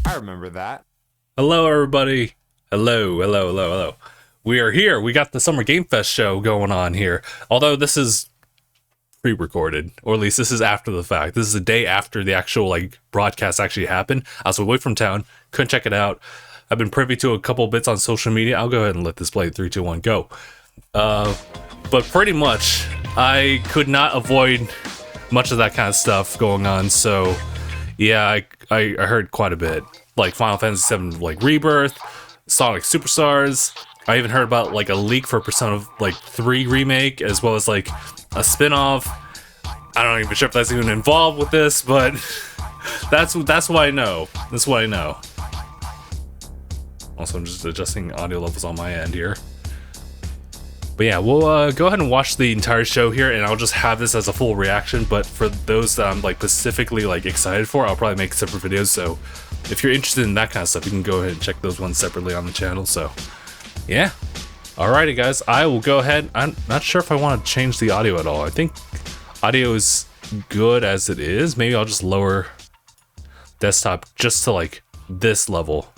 I remember that. Hello, everybody. Hello. We are here. We got the Summer Game Fest show going on here. Although this is pre-recorded, or at least this is after the fact. This is the day after the actual broadcast actually happened. I was away from town, couldn't check it out. I've been privy to a couple bits on social media. I'll go ahead and let this play. 3, 2, 1, go. But pretty much, I could not avoid much of that kind of stuff going on. So yeah, I heard quite a bit. Like Final Fantasy VII Rebirth, Sonic Superstars. I even heard about a leak for Persona 3 remake, as well as a spin-off. I don't even sure if that's even involved with this, but that's what I know. That's what I know. Also, I'm just adjusting audio levels on my end here. But yeah, we'll go ahead and watch the entire show here, and I'll just have this as a full reaction. But for those that I'm specifically excited for, I'll probably make separate videos. So if you're interested in that kind of stuff, you can go ahead and check those ones separately on the channel. So yeah, alrighty guys, I will go ahead. I'm not sure if I want to change the audio at all. I think audio is good as it is. Maybe I'll just lower desktop just to this level.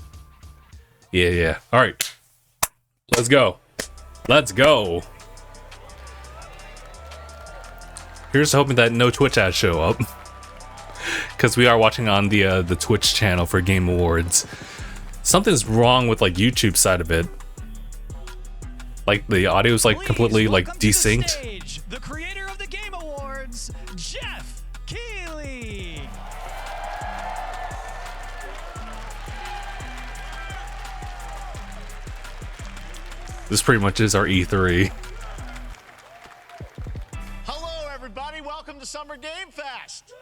Yeah. All right, let's go. Here's hoping that no Twitch ads show up, because we are watching on the Twitch channel for Game Awards. Something's wrong with YouTube side of it. The audio is completely desynced. The creator of the Game Awards, Geoff Keighley. This pretty much is our E3. Hello, everybody. Welcome to Summer Game Fest.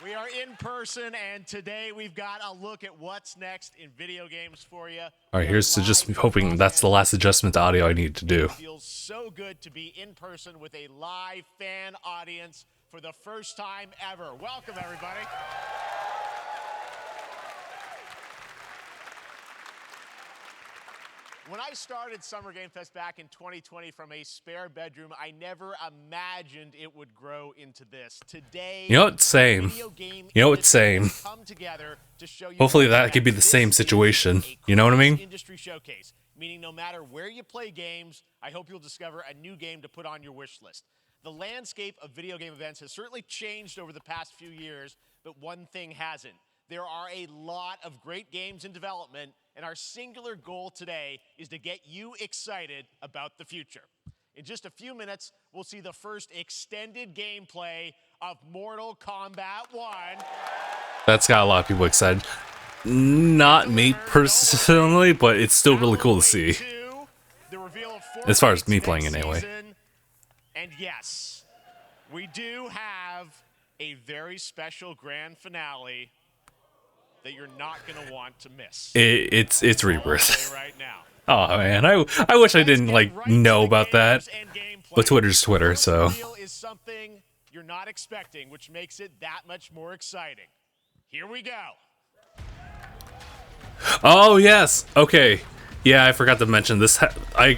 We are in person, and today we've got a look at what's next in video games for you. All right, here's to just hoping that's the last adjustment to audio I need to do. It feels so good to be in person with a live fan audience for the first time ever. Welcome, everybody. When I started Summer Game Fest back in 2020 from a spare bedroom, I never imagined it would grow into this. Today, it's same. It's same. Hopefully that could be the same situation. You know what I mean? Industry showcase, meaning no matter where you play games, I hope you'll discover a new game to put on your wish list. The landscape of video game events has certainly changed over the past few years, but one thing hasn't. There are a lot of great games in development, and our singular goal today is to get you excited about the future. In just a few minutes, we'll see the first extended gameplay of Mortal Kombat 1. That's got a lot of people excited. Not me personally, but it's still really cool to see. As far as me playing it anyway. And yes, we do have a very special grand finale that you're not going to want to miss. It's Rebirth. Right now. Oh man, I wish I didn't know about that. But Twitter's Twitter, so. Is something you're not expecting, which makes it that much more exciting. Here we go. Oh yes. Okay. Yeah, I forgot to mention this. I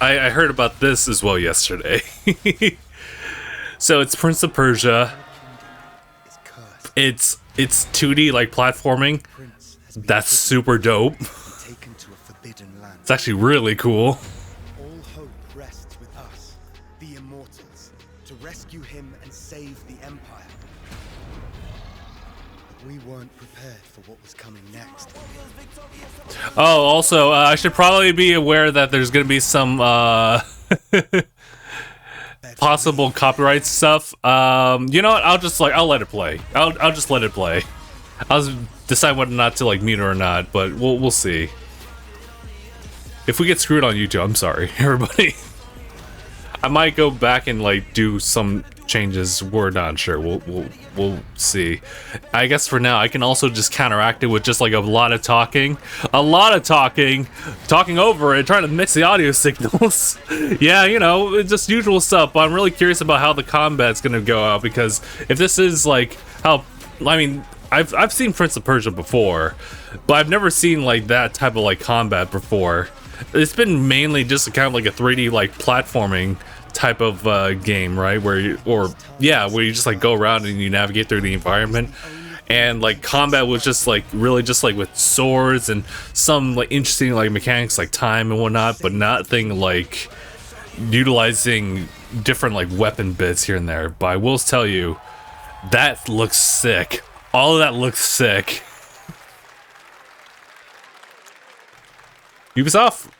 heard about this as well yesterday. So it's Prince of Persia. It's 2D platforming. That's super dope. It's actually really cool. All hope rests with us, the immortals, to rescue him and save the Empire. But we weren't prepared for what was coming next. Oh, also, I should probably be aware that there's gonna be some possible copyright stuff. You know what? I'll let it play. I'll just let it play. I'll decide whether or not to mute it or not, but we'll see. If we get screwed on YouTube, I'm sorry, everybody. I might go back and do some changes. We're not sure. We'll see. I guess for now I can also just counteract it with just a lot of talking over it, trying to mix the audio signals. Yeah, it's just usual stuff. But I'm really curious about how the combat's gonna go out, because if this is how, I mean, I've seen Prince of Persia before, but I've never seen that type of combat before. it's been mainly just kind of like a 3D like platforming type of game, right? Where you, or yeah, where you just like go around and you navigate through the environment. And like combat was just like really just like with swords and some like interesting like mechanics like time and whatnot, but nothing like utilizing different like weapon bits here and there. But I will tell you, that looks sick. All of that looks sick. Ubisoft,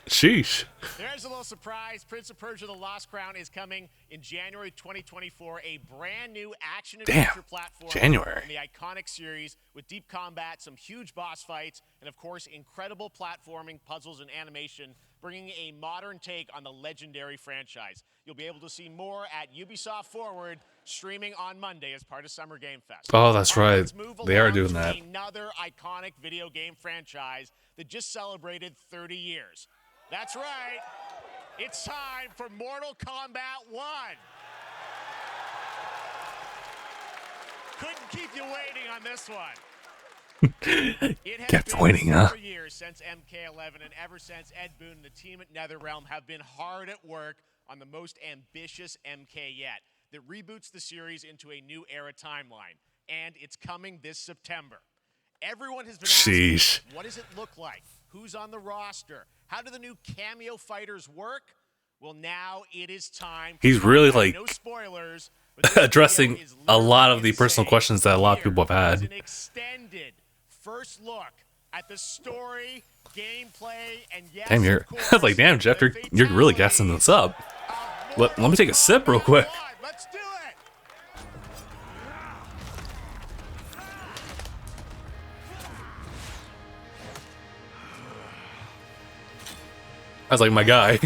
sheesh. There's a little surprise. Prince of Persia: The Lost Crown is coming in January 2024. A brand new action adventure platform January. in the iconic series with deep combat, some huge boss fights, and of course incredible platforming, puzzles, and animation, bringing a modern take on the legendary franchise. You'll be able to see more at Ubisoft Forward, streaming on Monday as part of Summer Game Fest. Oh, that's All right. let's move They are along doing to that. Another iconic video game franchise that just celebrated 30 years. That's right. It's time for Mortal Kombat 1. Couldn't keep you waiting on this one. It has Kept been waiting, huh? 4 years since MK11, and ever since, Ed Boon and the team at NetherRealm have been hard at work on the most ambitious MK yet that reboots the series into a new era timeline. And it's coming this September. Everyone has been Sheesh. asking, what does it look like? Who's on the roster? How do the new cameo fighters work? Well, now it is time. He's really like no spoilers, but this addressing video is a lot of the literally personal insane. questions that a lot of Here people have is had. an extended first look at the story, gameplay, and yes, Damn, you're of course, I was like, damn, Jeff, the you're really gassing this up. fatalities Let me take a sip real quick. Let's do it. I was like, my guy.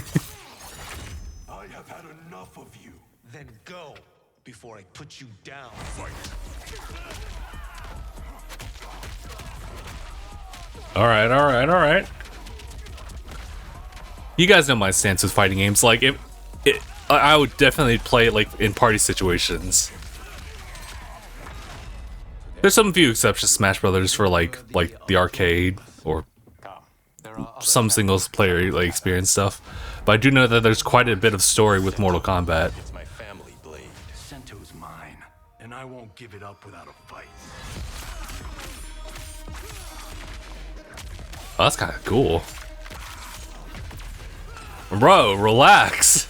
I have had enough of you. Then go before I put you down. All right. You guys know my stance with fighting games. Like, I would definitely play it like in party situations. There's some few exceptions, Smash Brothers for like the arcade or some singles player like experience stuff. But I do know that there's quite a bit of story with Mortal Kombat. It's my family blade. Sento's mine, and I won't give it up without a fight. Oh, that's kind of cool. Bro, relax.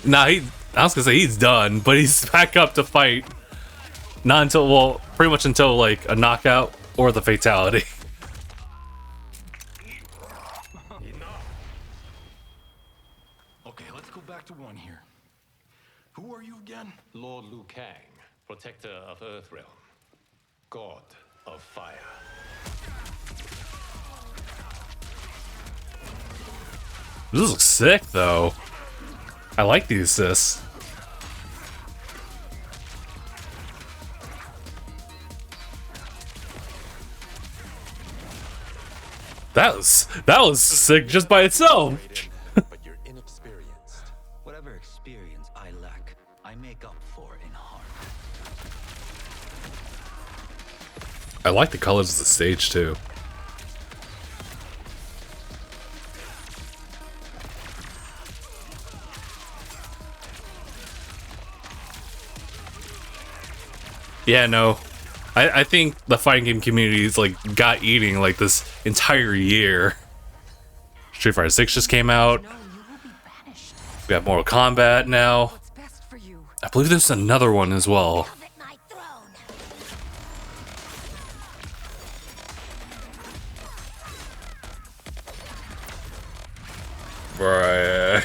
Nah, I was gonna say he's done, but he's back up to fight. Not until, well, pretty much until like a knockout or the fatality. Okay, let's go back to one here. Who are you again? Lord Liu Kang, protector of Earthrealm, god of fire. This looks sick, though. I like the assists. That was sick just by itself. But you're inexperienced. Whatever experience I lack, I make up for in heart. I like the colors of the stage too. Yeah, no. I think the fighting game community is like got eating like this entire year. Street Fighter 6 just came out. No, you will be banished. We have Mortal Kombat now. What's best for you? I believe there's another one as well. Covet my throne. Right.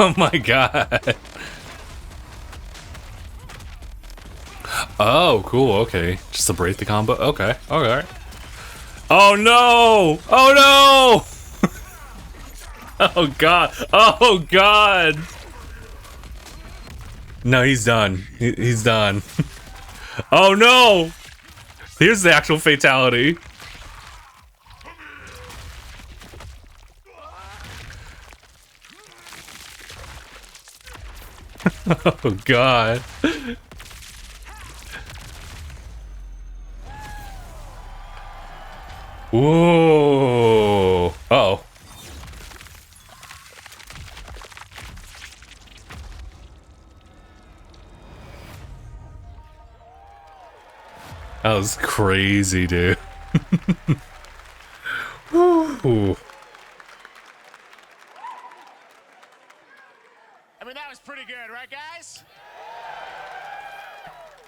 Oh my god. Oh, cool. Okay. Just to break the combo. Okay. Okay. Oh no! Oh no! Oh god. Oh god. No, he's done. He's done. Oh no! Here's the actual fatality. Oh god. Whoa. Uh-oh. That was crazy, dude. Woo. I mean, that was pretty good, right, guys?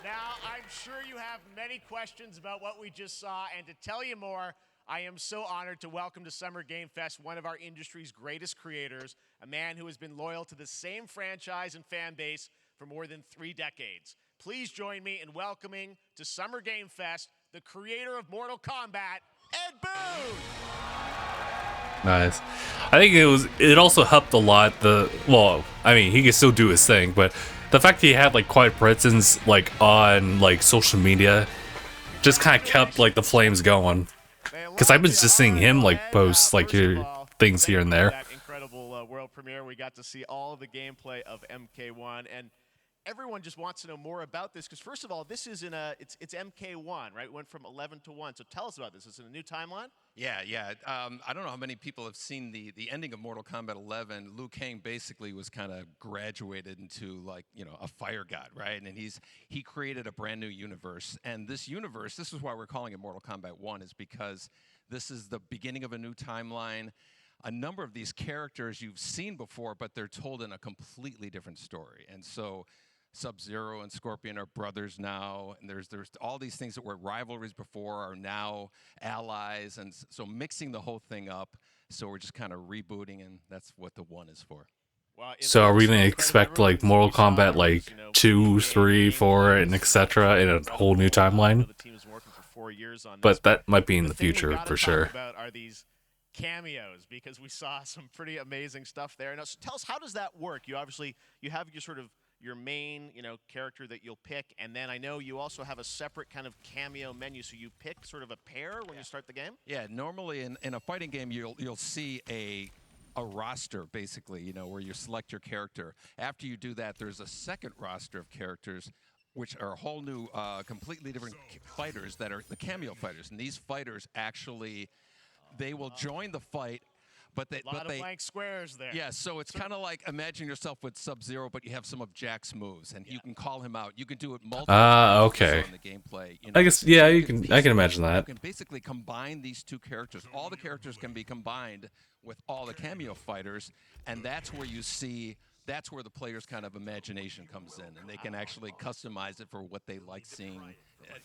Now, I'm sure you have many questions about what we just saw, and to tell you more, I am so honored to welcome to Summer Game Fest one of our industry's greatest creators, a man who has been loyal to the same franchise and fan base for more than 3 decades. Please join me in welcoming to Summer Game Fest the creator of Mortal Kombat, Ed Boon! Nice. I think it also helped a lot well, I mean, he can still do his thing, but the fact that he had like quite a presence like on like social media just kind of kept like the flames going. Because I've been just seeing him like post like things here and there. That incredible world premiere. We got to see all of the gameplay of MK1, and everyone just wants to know more about this because first of all, this is it's MK1, right? It went from 11 to 1. So tell us about this. Is it a new timeline? Yeah. I don't know how many people have seen the ending of Mortal Kombat 11. Liu Kang basically was kind of graduated into like, a fire god, right? And he created a brand new universe. And this universe, this is why we're calling it Mortal Kombat 1, is because this is the beginning of a new timeline. A number of these characters you've seen before, but they're told in a completely different story. And so Sub-Zero and Scorpion are brothers now, and there's all these things that were rivalries before are now allies, and so mixing the whole thing up. So we're just kind of rebooting, and that's what the 1 is for. Well, So are we gonna expect like Mortal Kombat like 2, 3, 4, and etc. in a whole new timeline? The team has been working for 4 years on this, But that might be in the thing we future gotta for talk sure. About are these cameos, because we saw some pretty amazing stuff there. Now, so tell us, how does that work? You have your sort of your main, character that you'll pick, and then I know you also have a separate kind of cameo menu, so you pick sort of a pair when you start the game? Yeah, normally in a fighting game, you'll see a roster, basically, where you select your character. After you do that, there's a second roster of characters, which are a whole new, completely different fighters that are the cameo fighters. And these fighters actually, they will join the fight, but they... A lot of blank squares there. Yeah, so it's kind of like, imagine yourself with Sub-Zero, but you have some of Jack's moves, and you can call him out. You can do it multiple times okay. on the gameplay. I guess, yeah, I can imagine that. You can basically combine these two characters. All the characters can be combined with all the cameo fighters, and that's where that's where the player's kind of imagination comes in, and they can actually customize it for what they like seeing,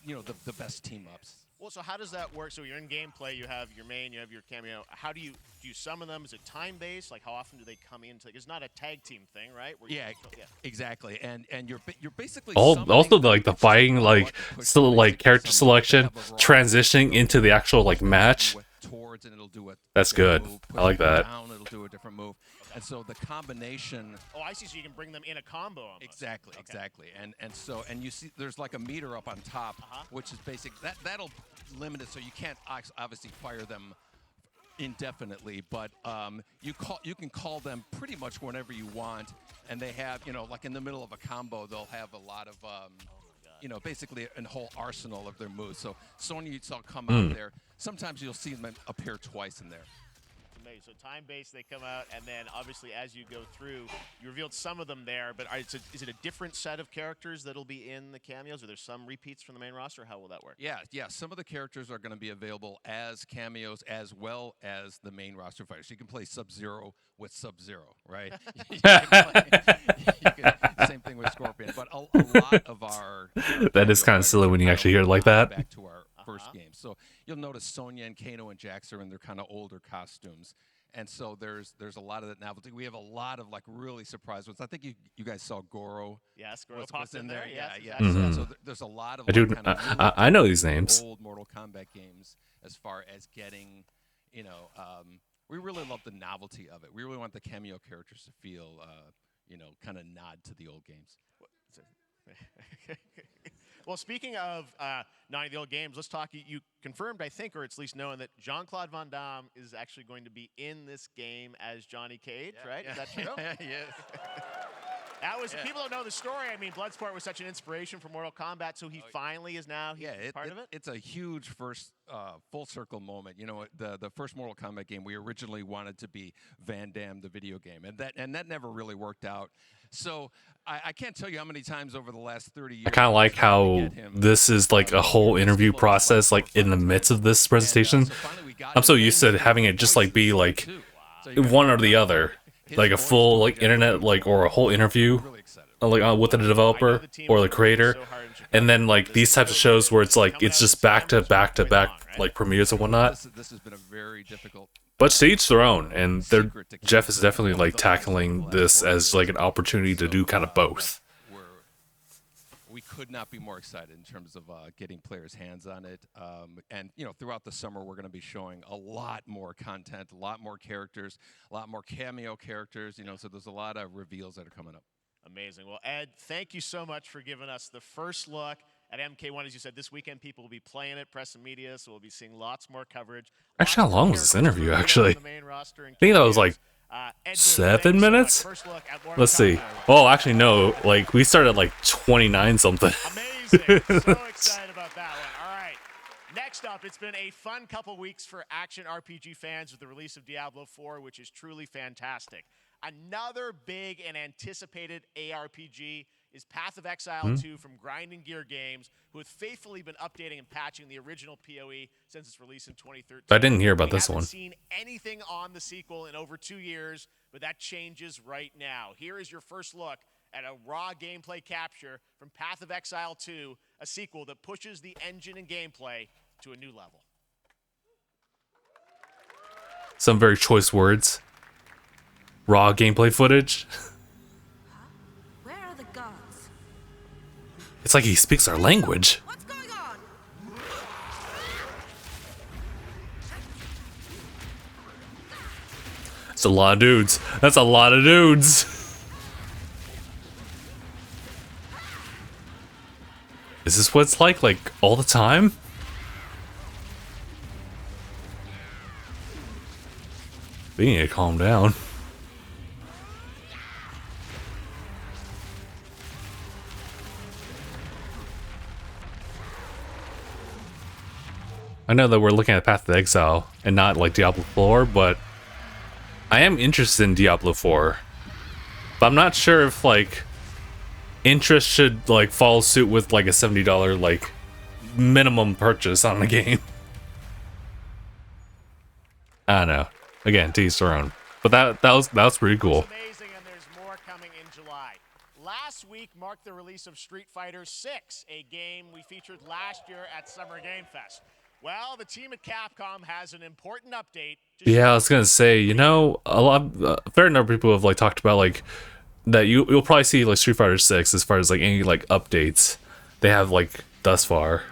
the best team-ups. Well, so how does that work? So you're in gameplay, you have your main, you have your cameo. How do you summon them? Is it time-based? Like, how often do they come in? It's not a tag team thing, right? Yeah, exactly. And you're basically also like the fighting, like still like character selection, transitioning into the actual like match. And it'll do That's good. I like that. Down, it'll do a different move. And so the combination. Oh, I see. So you can bring them in a combo. Almost. Exactly. And you see there's like a meter up on top, which is basic. That'll limit it, so you can't obviously fire them indefinitely, but you can call them pretty much whenever you want, and they have like in the middle of a combo they'll have a lot of basically a whole arsenal of their moves. So Sonya, you saw come out there. Sometimes you'll see them appear twice in there. Amazing. So time-based, they come out, and then obviously as you go through, you revealed some of them there, but is it a different set of characters that'll be in the cameos? Are there some repeats from the main roster? How will that work? Yeah. Some of the characters are going to be available as cameos as well as the main roster fighters. You can play Sub-Zero with Sub-Zero, right? Same thing with Scorpion, but a lot of our that is kind of silly when you actually hear it like that. Back to our first game. So you'll notice Sonya and Kano and Jax are in their kind of older costumes. And so there's a lot of that novelty. We have a lot of like really surprise ones. I think you guys saw Goro. Yes, Goro popped in there. Yeah. Exactly. So there's a lot of I know these names. Old Mortal Kombat games as far as getting, we really love the novelty of it. We really want the cameo characters to feel, kind of nod to the old games. Well, speaking of 90 the old games, let's talk. You confirmed, I think, or it's at least known that Jean-Claude Van Damme is actually going to be in this game as Johnny Cage, right? Is that true? Yes. That was, people don't know the story. I mean, Bloodsport was such an inspiration for Mortal Kombat, so he finally is now part of it? It's a huge first full circle moment. You know, the first Mortal Kombat game, we originally wanted to be Van Damme, the video game, and that never really worked out. So I can't tell you how many times over the last 30 years. I kind of like how this is like a whole interview process, like in the midst of this presentation. I'm so used to having it just like be like one or the other, like a full like internet like or a whole interview like with the developer or the creator, and then like these types of shows where it's like it's just back to back to back like premieres and whatnot. This has been a very difficult. But to each their own, and Geoff is definitely like tackling this as like an opportunity to do kind of both. We could not be more excited in terms of getting players' hands on it. And you know, throughout the summer, we're going to be showing a lot more content, a lot more characters, a lot more cameo characters. You know, so there's a lot of reveals that are coming up. Amazing. Well, Ed, thank you so much for giving us the first look at MK1. As you said, this weekend people will be playing it, press and media, so we'll be seeing lots more coverage. Actually, how long was this interview, actually? I think that was like Ed, 7 minutes? Let's see. Oh, actually, no. Like, we started at like 29 something. Amazing. So excited about that one. All right. Next up, it's been a fun couple weeks for action RPG fans with the release of Diablo 4, which is truly fantastic. Another big and anticipated ARPG is Path of Exile 2 from Grinding Gear Games, who have faithfully been updating and patching the original PoE since its release in 2013. I didn't hear about this one. We haven't seen anything on the sequel in over 2 years, but that changes right now. Here is your first look at a raw gameplay capture from Path of Exile 2, a sequel that pushes the engine and gameplay to a new level. Some very choice words. Raw gameplay footage. Where are the gods? It's like he speaks our language. What's going on? It's a lot of dudes. That's a lot of dudes. Is this what it's like all the time? We need to calm down. I know that we're looking at Path of Exile and not like Diablo 4, but I am interested in Diablo 4. But I'm not sure if like interest should like follow suit with like a $70 like minimum purchase on the game. I don't know. Again, to each their own. But that was pretty cool. It's amazing, and there's more coming in July. Last week marked the release of Street Fighter 6, a game we featured last year at Summer Game Fest. Well, the team at Capcom has an important update. Yeah, I was gonna say, you know, a fair number of people have like talked about like that you'll probably see like Street Fighter 6 as far as like any like updates they have like thus far.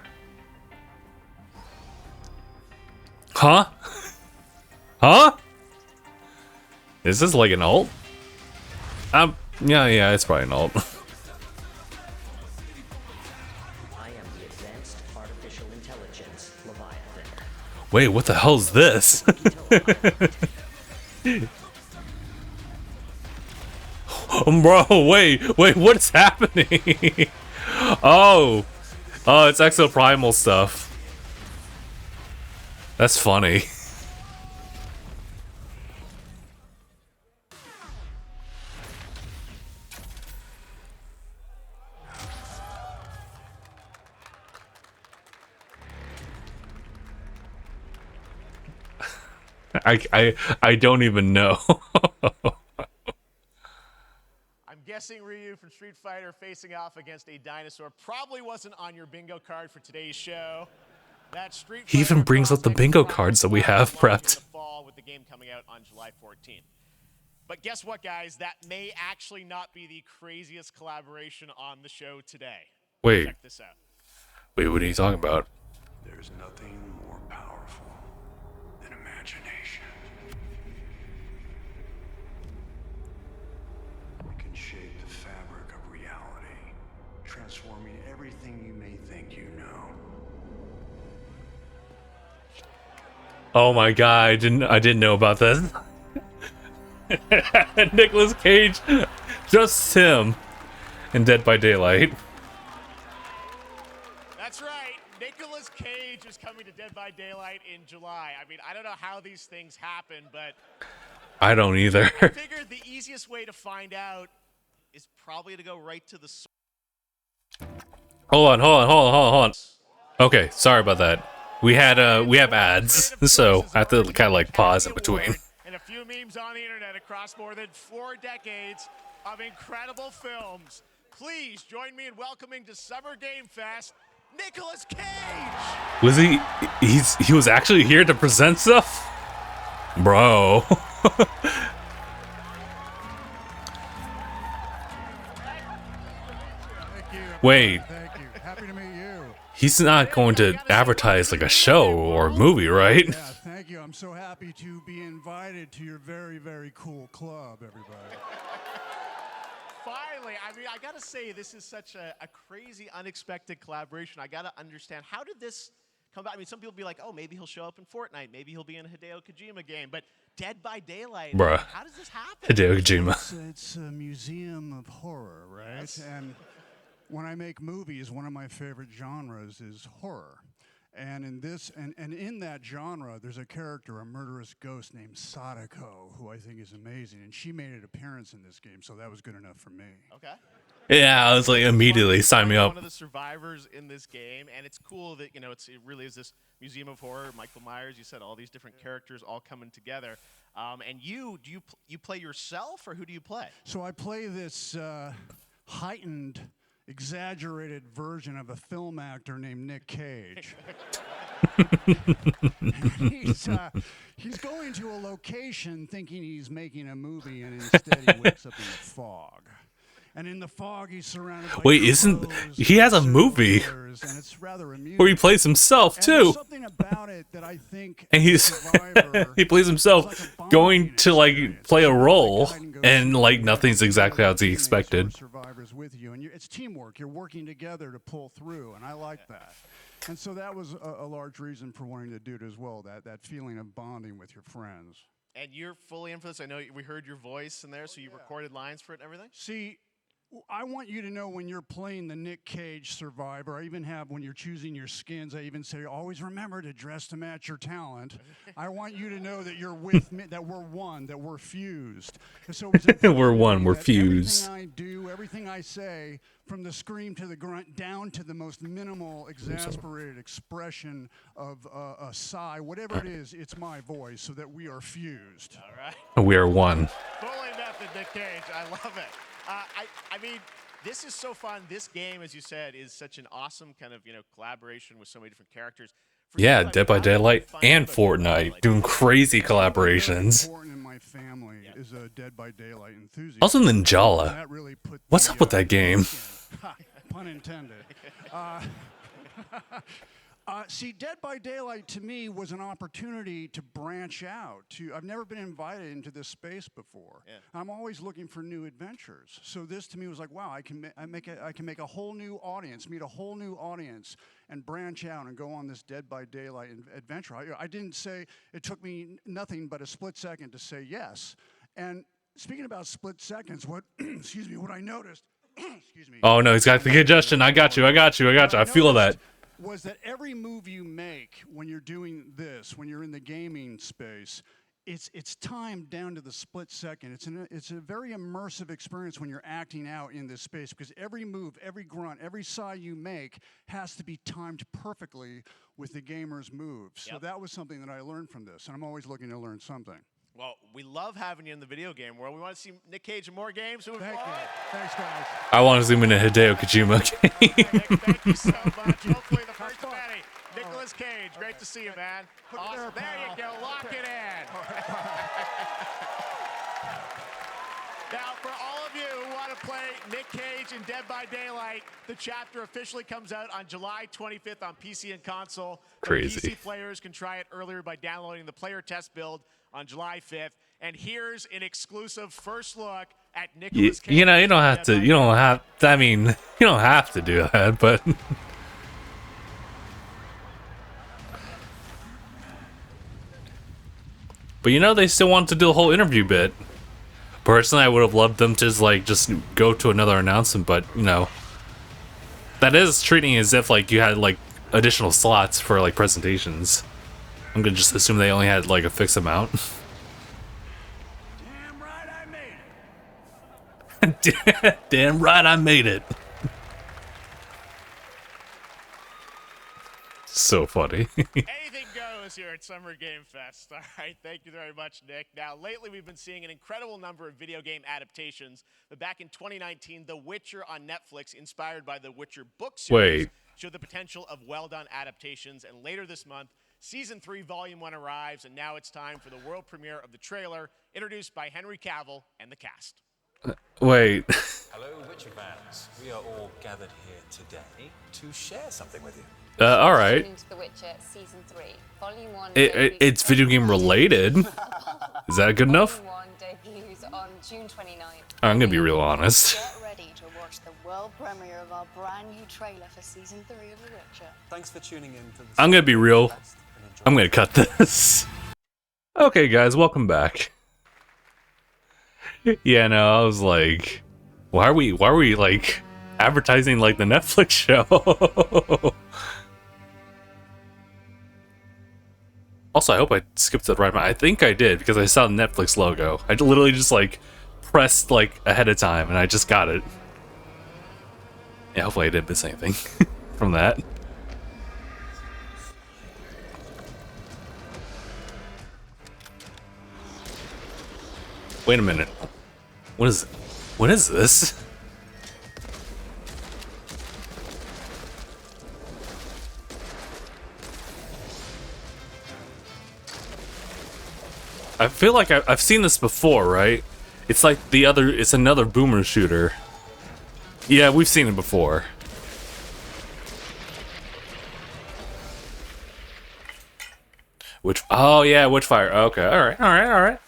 Huh? Huh? Is this like an alt? Yeah, it's probably an alt. I am the advanced artificial intelligence, Leviathan. Wait, what the hell's this? Bro, wait, what is happening? Oh, it's Exoprimal stuff. That's funny. I don't even know. I'm guessing Ryu from Street Fighter facing off against a dinosaur probably wasn't on your bingo card for today's show. That Street He even Fighter brings up the prospect bingo promises cards that we to have launch in prepped. the fall with the game coming out on July 14th. But guess what, guys? That may actually not be the craziest collaboration on the show today. Wait. Check this out. Wait, what are you talking about? There's nothing more powerful than imagination. It can shape the fabric of reality. everything you may think you know. Oh my god, I didn't know about this. Nicolas Cage, just him in Dead by Daylight. That's right. Nicolas Cage is coming to Dead by Daylight in July. I mean, I don't know how these things happen, but I don't either. I figured the easiest way to find out is probably to go right to the source. Hold on. Okay, sorry about that. We have ads, so I have to kind of like pause in between. And a few memes on the internet across more than 4 decades of incredible films. Please join me in welcoming to Summer Game Fest, Nicolas Cage! Was he was actually here to present stuff? Bro. Wait. Thank you. Happy to meet you. He's not going to advertise like a show or a movie, right? Yeah, thank you. I'm so happy to be invited to your very, very cool club, everybody. Finally, I mean, I gotta say, this is such a crazy, unexpected collaboration. I gotta understand, how did this come about? I mean, some people be like, oh, maybe he'll show up in Fortnite, maybe he'll be in a Hideo Kojima game, but Dead by Daylight, Bruh. how does this happen? Hideo Kojima. It's a museum of horror, right? Yes. And when I make movies, one of my favorite genres is horror. And in this, and in that genre, there's a character, a murderous ghost named Sadako, who I think is amazing. And she made an appearance in this game, so that was good enough for me. Okay. Yeah, I was like, immediately sign me up. One of the survivors in this game, and it's cool that, you know, it really is this museum of horror. Michael Myers, you said all these different characters all coming together. And you play yourself, or who do you play? So I play this heightened, exaggerated version of a film actor named Nick Cage. He's going to a location thinking he's making a movie, and instead he wakes up in the fog. And in the fog, he's surrounded by Wait, he has a movie and it's rather amusing. where he plays himself And too, there's something about it that I think and he's Survivor he plays himself is like a going bonding to like experience. play a role, Hide and go and seek like and nothing's find exactly as he teammates or expected. survivors with you, and it's teamwork. You're working together to pull through, and I like that. And so that was a large reason for wanting to do it as well. That feeling of bonding with your friends. And you're fully in for this. I know we heard your voice in there, so you recorded lines for it and everything? See, I want you to know when you're playing the Nick Cage Survivor, I even have, when you're choosing your skins, I even say, always remember to dress to match your talent. I want you to know that you're with me, that we're one, that we're fused. And so it's We're one, we're that fused. Everything I do, everything I say, from the scream to the grunt, down to the most minimal, exasperated expression of a sigh, whatever it is, it's my voice, so that we are fused. All right. We are one. Fully method, Nick Cage. I love it. I mean, this is so fun. This game, as you said, is such an awesome kind of, collaboration with so many different characters. For Yeah, you, Dead by how did you Daylight find and out about Dead by Fortnite Daylight? doing crazy Very collaborations. important in my family is a Dead by Daylight enthusiast. Also Ninjala. That really put What's the, up with that game? Pun intended. See, Dead by Daylight to me was an opportunity to branch out. I've never been invited into this space before. Yeah. I'm always looking for new adventures. So this to me was like, wow, I can make a whole new audience, meet a whole new audience, and branch out and go on this Dead by Daylight adventure. I didn't say, it took me nothing but a split second to say yes. And speaking about split seconds, what excuse me, what I noticed. Excuse me. Oh no, he's got the congestion. I got you. I feel that. Was that every move you make when you're doing this, when you're in the gaming space, it's timed down to the split second. It's a very immersive experience when you're acting out in this space, because every move, every grunt, every sigh you make has to be timed perfectly with the gamer's moves. So Yep. that was something that I learned from this, and I'm always looking to learn something. Well, we love having you in the video game world. We want to see Nick Cage in more games. Moving Thank you. forward. Thanks, guys. I want to zoom in a Hideo Kojima game. Nick, thank you so much. Hopefully the first of many. Nicolas Cage, great to see you, man. Awesome. There you go. Lock it in. Now, for all of you who want to play Nick Cage in Dead by Daylight, the chapter officially comes out on July 25th on PC and console. Crazy. The PC players can try it earlier by downloading the player test build on July 5th. And here's an exclusive first look at Nicolas Cage. You know, you don't have to. You don't have. I mean, you don't have to do that, but. But you know, they still want to do the whole interview bit. Personally, I would have loved them to just go to another announcement, but you know, that is treating it as if like you had like additional slots for like presentations. I'm gonna just assume they only had like a fixed amount. Damn right I made it. Damn right, I made it. So funny. Anything goes here at Summer Game Fest. All right, thank you very much, Nick. Now, lately we've been seeing an incredible number of video game adaptations, but back in 2019, The Witcher on Netflix, inspired by the Witcher book series, Wait. showed the potential of well-done adaptations, and later this month, Season 3, Volume 1 arrives, and now it's time for the world premiere of the trailer, introduced by Henry Cavill and the cast. Wait. Hello, Witcher fans. We are all gathered here today to share something with you. All right. Tuning to The Witcher Season 3, Volume 1. It's video game related. Is that good enough? Volume 1 debuts on June 29th. I'm gonna be real honest. Get ready to watch the world premiere of our brand new trailer for Season 3 of The Witcher. Thanks for tuning in to the I'm gonna be real. I'm gonna cut this. Okay, guys, welcome back. Yeah, no, I was like, why are we like advertising like the Netflix show? Also, I hope I skipped the right one. I think I did because I saw the Netflix logo. I literally just like pressed like ahead of time and I just got it. Yeah, hopefully I didn't miss anything from that. Wait a minute. What is this? I feel like I've seen this before, right? It's like it's another boomer shooter. Yeah, we've seen it before. Oh yeah, Witchfire. Okay, alright.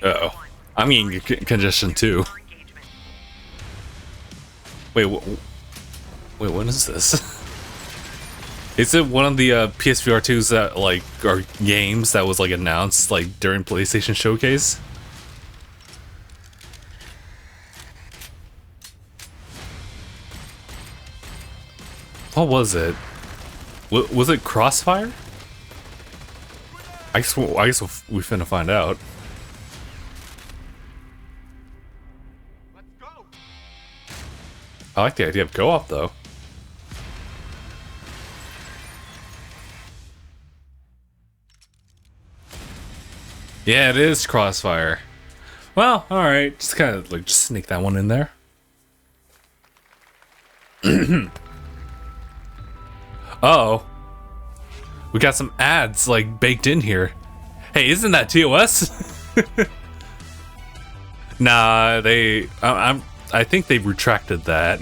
Uh-oh. I'm getting congestion too. Wait, what is this? Is it one of the PSVR 2s that like are games that was like announced like during PlayStation Showcase? What was it? Was it Crossfire? I guess we finna find out. Let's go. I like the idea of co-op though. Yeah, it is Crossfire. Well, alright. Just kind of like just sneak that one in there. Uh-oh. We got some ads like baked in here. Hey, isn't that TOS? Nah, I think they've retracted that.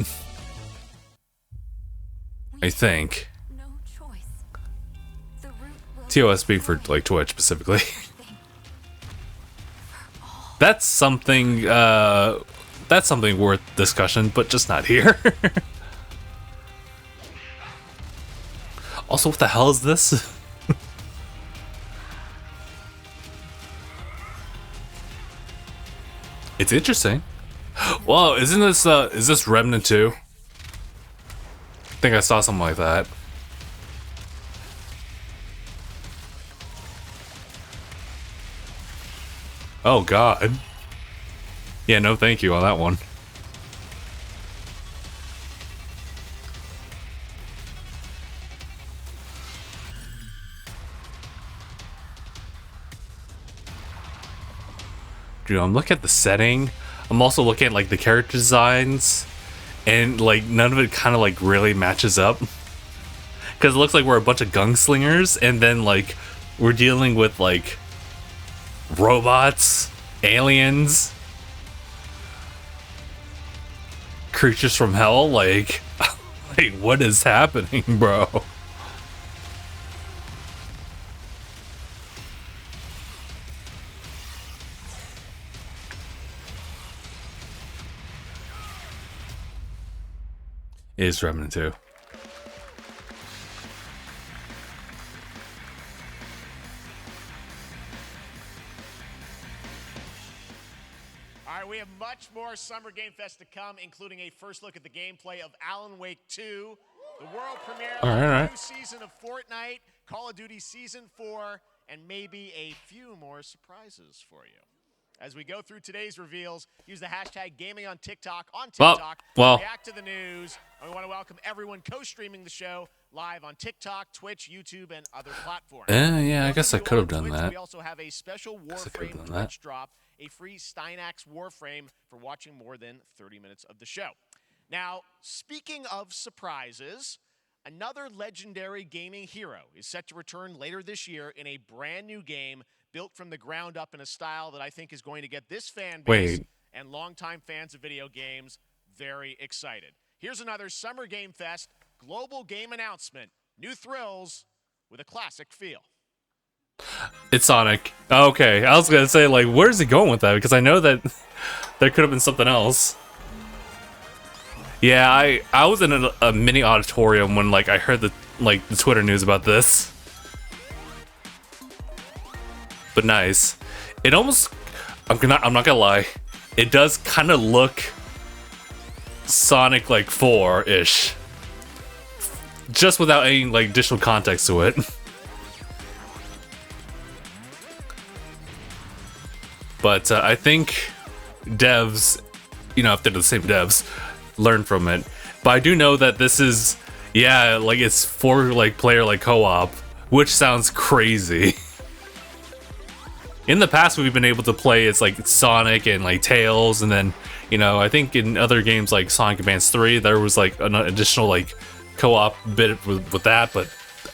I think. No choice. The route will TOS being for like Twitch specifically. That's something worth discussion, but just not here. Also, what the hell is this? It's interesting. Whoa, isn't this is this Remnant 2? I think I saw something like that. Oh god. Yeah, no thank you on that one. Dude, I'm looking at the setting. I'm also looking at like the character designs, and like none of it kind of like really matches up. Because it looks like we're a bunch of gunslingers, and then like we're dealing with like robots, aliens, creatures from hell. Like, like what is happening, bro? It is Remnant 2. All right, we have much more Summer Game Fest to come, including a first look at the gameplay of Alan Wake 2, the world premiere of a new season of Fortnite, Call of Duty Season 4, and maybe a few more surprises for you. As we go through today's reveals, use the hashtag gaming on TikTok react to the news. And we want to welcome everyone co-streaming the show live on TikTok, Twitch, YouTube, and other platforms. Yeah, I guess I could have done that. We also have a special Warframe Twitch drop, a free Steinax Warframe for watching more than 30 minutes of the show. Now, speaking of surprises, another legendary gaming hero is set to return later this year in a brand new game built from the ground up in a style that I think is going to get this fan base and longtime fans of video games very excited. Here's another Summer Game Fest global game announcement. New thrills with a classic feel. It's Sonic. Okay, I was gonna say, like, where's he going with that? Because I know that there could have been something else. Yeah, I was in a mini auditorium when like I heard the Twitter news about this. But nice. It almost, I'm not gonna lie, it does kind of look Sonic like 4-ish, just without any like additional context to it. But I think devs, you know, if they're the same devs, learn from it. But I do know that this is, yeah, like it's for like player like co-op, which sounds crazy. In the past, we've been able to play as like Sonic and like Tails, and then, you know, I think in other games like Sonic Advance 3, there was like an additional like co-op bit with that, but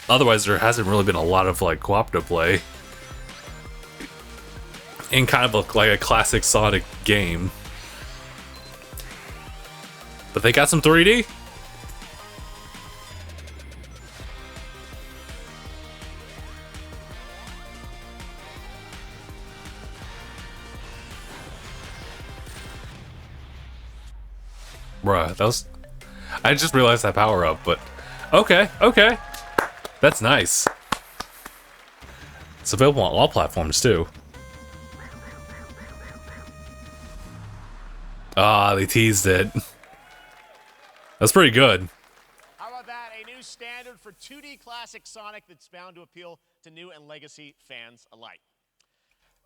otherwise there hasn't really been a lot of like cooperative play in kind of like a classic Sonic game. But they got some 3D. Bruh, that was... I just realized that power up, but... Okay. That's nice. It's available on all platforms, too. Ah, they teased it. That's pretty good. How about that? A new standard for 2D classic Sonic that's bound to appeal to new and legacy fans alike.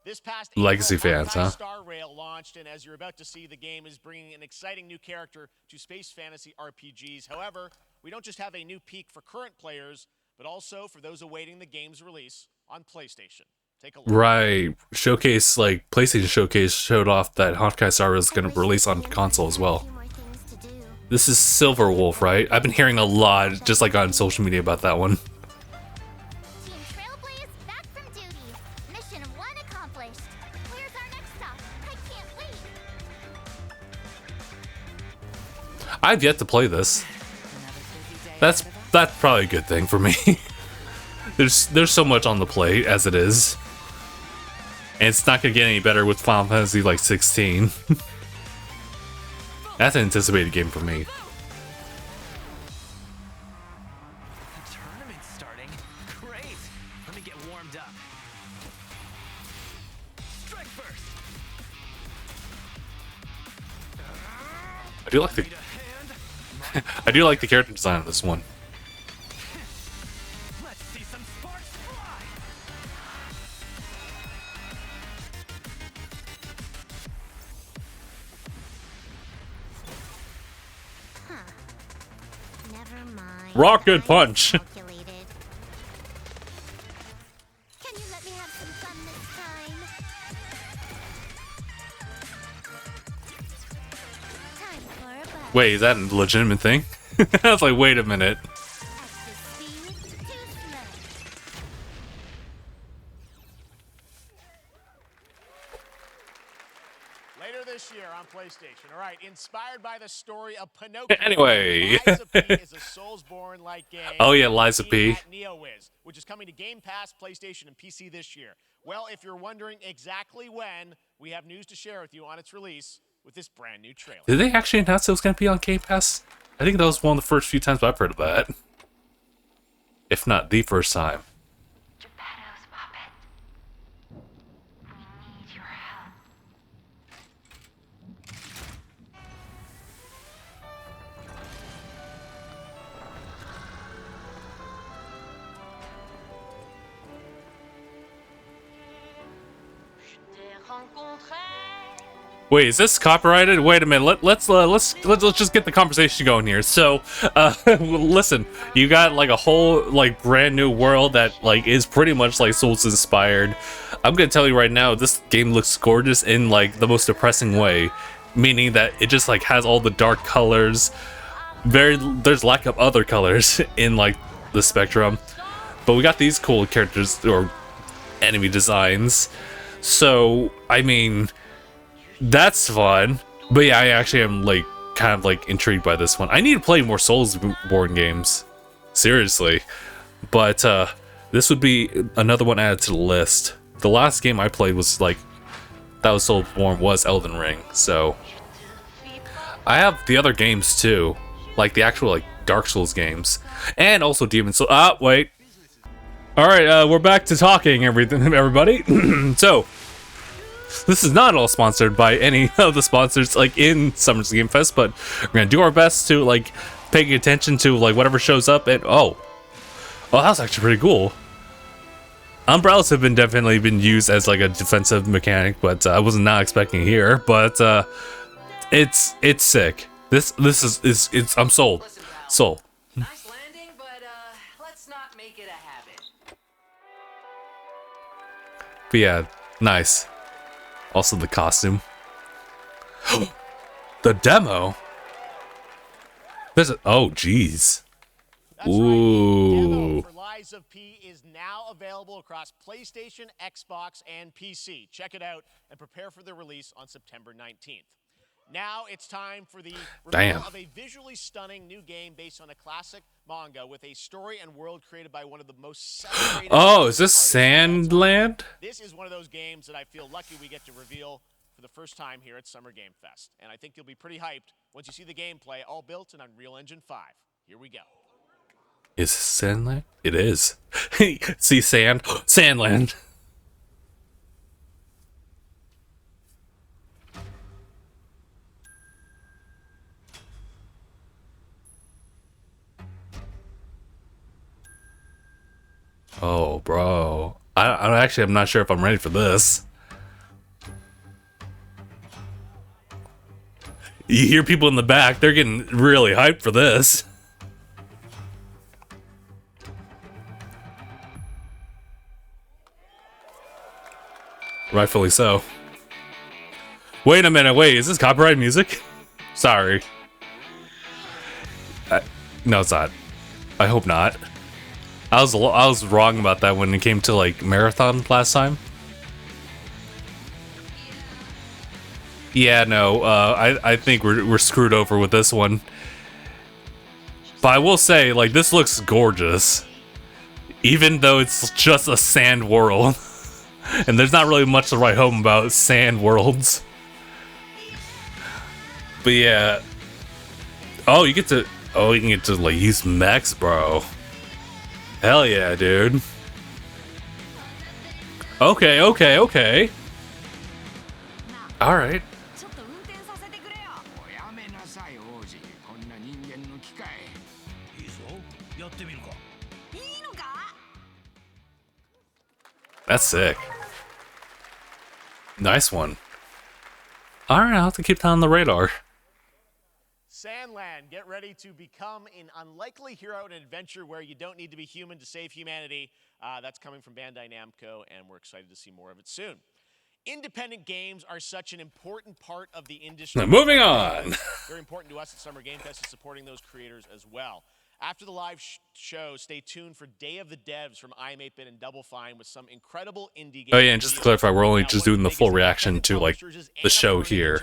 This past legacy April, fans, huh? Star Rail launched, and as you're about to see, the game is bringing an exciting new character to space fantasy RPGs. However, we don't just have a new peak for current players, but also for those awaiting the game's release on PlayStation. Take a look. Right. Showcase, like, PlayStation Showcase showed off that Honkai Star Rail is going to release on console as well. This is Silver Wolf, right? I've been hearing a lot, just like on social media, about that one. I've yet to play this. That's probably a good thing for me. There's so much on the plate as it is, and it's not gonna get any better with Final Fantasy like 16. That's an anticipated game for me. The tournament's starting. Great. Let me get warmed up. Strike first. I do like the I do like the character design of this one. Let's see some sparks fly. Never mind. Rocket punch. Can you let me have some fun this time? Time for a buzz. Wait, is that a legitimate thing? I was like, wait a minute. Extra speed, PlayStation. All right, inspired by the story of Pinocchio. Anyway. Lies of P is a Soulsborne-like game. Oh yeah, Lies of P. At NeoWiz, which is coming to Game Pass, PlayStation, and PC this year. Well, if you're wondering exactly when, we have news to share with you on its release with this brand new trailer. Did they actually announce it was going to be on Game Pass? I think that was one of the first few times I've heard of that. If not the first time. Geppetto's puppet. We need your help. Je t'ai rencontré. Wait, is this copyrighted? Wait a minute. Let's just get the conversation going here. So, listen, you got like a whole like brand new world that like is pretty much like Souls inspired. I'm gonna tell you right now, this game looks gorgeous in like the most depressing way, meaning that it just like has all the dark colors. There's lack of other colors in like the spectrum, but we got these cool characters or enemy designs. So, I mean. That's fun, but yeah, I actually am like kind of like intrigued by this one. I need to play more Soulsborne games, seriously. But this would be another one added to the list. The last game I played was like that was Soulsborne was Elden Ring, so I have the other games too, like the actual like Dark Souls games, and also Demon Souls. Ah, wait. All right, we're back to talking, everybody. So. This is not all sponsored by any of the sponsors like in Summer's Game Fest, but we're gonna do our best to like paying attention to like whatever shows up. And oh, that was actually pretty cool. Umbrellas have definitely been used as like a defensive mechanic, but I was not expecting it here. But it's sick. This is I'm sold. Sold. Nice landing, but let's not make it a habit. But yeah, nice. Also the costume. The demo. There's a, oh jeez. Ooh. The demo for Lies of P is now available across PlayStation, Xbox, and PC. Check it out and prepare for the release on September 19th. Now it's time for the reveal of a visually stunning new game based on a classic manga with a story and world created by one of the most celebrated. Oh, is this Sandland? This is one of those games that I feel lucky we get to reveal for the first time here at Summer Game Fest. And I think you'll be pretty hyped once you see the gameplay, all built in Unreal Engine 5. Here we go. Is this Sandland? It is. See sand? Sandland. Oh, bro. I'm not sure if I'm ready for this. You hear people in the back, they're getting really hyped for this. Rightfully so. Wait a minute, wait, is this copyright music? Sorry. No, it's not. I hope not. I was wrong about that when it came to like Marathon last time. Yeah, no, I think we're screwed over with this one. But I will say, like, this looks gorgeous. Even though it's just a sand world. And there's not really much to write home about sand worlds. But yeah. Oh, you can get to like use mechs, bro. Hell yeah, dude. Okay. Alright. That's sick. Nice one. Alright, I'll have to keep that on the radar. Sandland, get ready to become an unlikely hero in an adventure where you don't need to be human to save humanity. That's coming from Bandai Namco, and we're excited to see more of it soon. Independent games are such an important part of the industry. Now, moving on. Very important to us at Summer Game Fest is supporting those creators as well. After the live show, stay tuned for Day of the Devs from I'm 8-Bit and Double Fine with some incredible indie games. Oh yeah, and just to clarify, we're only just doing the full reaction to like the show here.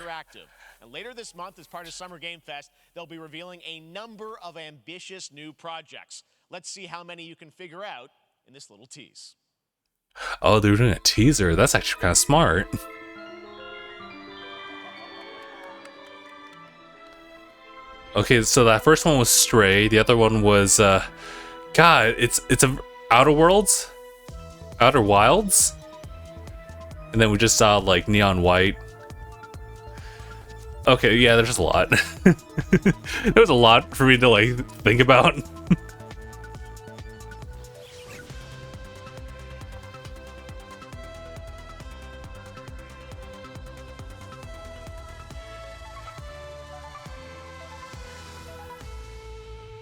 And later this month, as part of Summer Game Fest, they'll be revealing a number of ambitious new projects. Let's see how many you can figure out in this little tease. Oh, they're doing a teaser. That's actually kind of smart. Okay, so that first one was Stray. The other one was, God, it's a Outer Worlds, Outer Wilds, and then we just saw like Neon White. Okay, yeah, there's just a lot. There was a lot for me to like think about.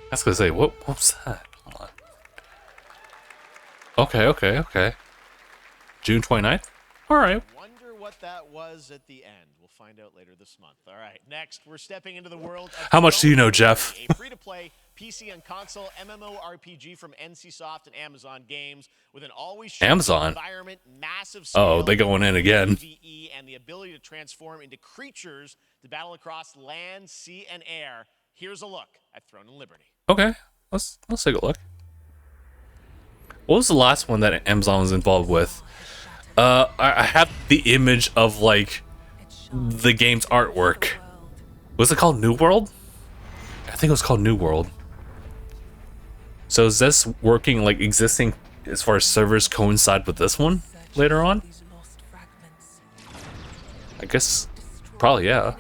I was gonna say, what was that? Hold on. Okay. June 29th? Alright. Wonder what that was at the end. We'll find out later this month. All right, next, we're stepping into the world of How much do you know, Geoff? A free-to-play PC and console MMORPG from NCSoft and Amazon Games with an always Amazon environment, massive scale, oh, they going in again. PvE, and the ability to transform into creatures to battle across land, sea, and air. Here's a look at Throne and Liberty. Okay, let's take a look. What was the last one that Amazon was involved with? I have the image of like the game's artwork. Was it called New World? I think it was called New World. So is this working, like existing as far as servers coincide with this one later on? I guess probably, yeah.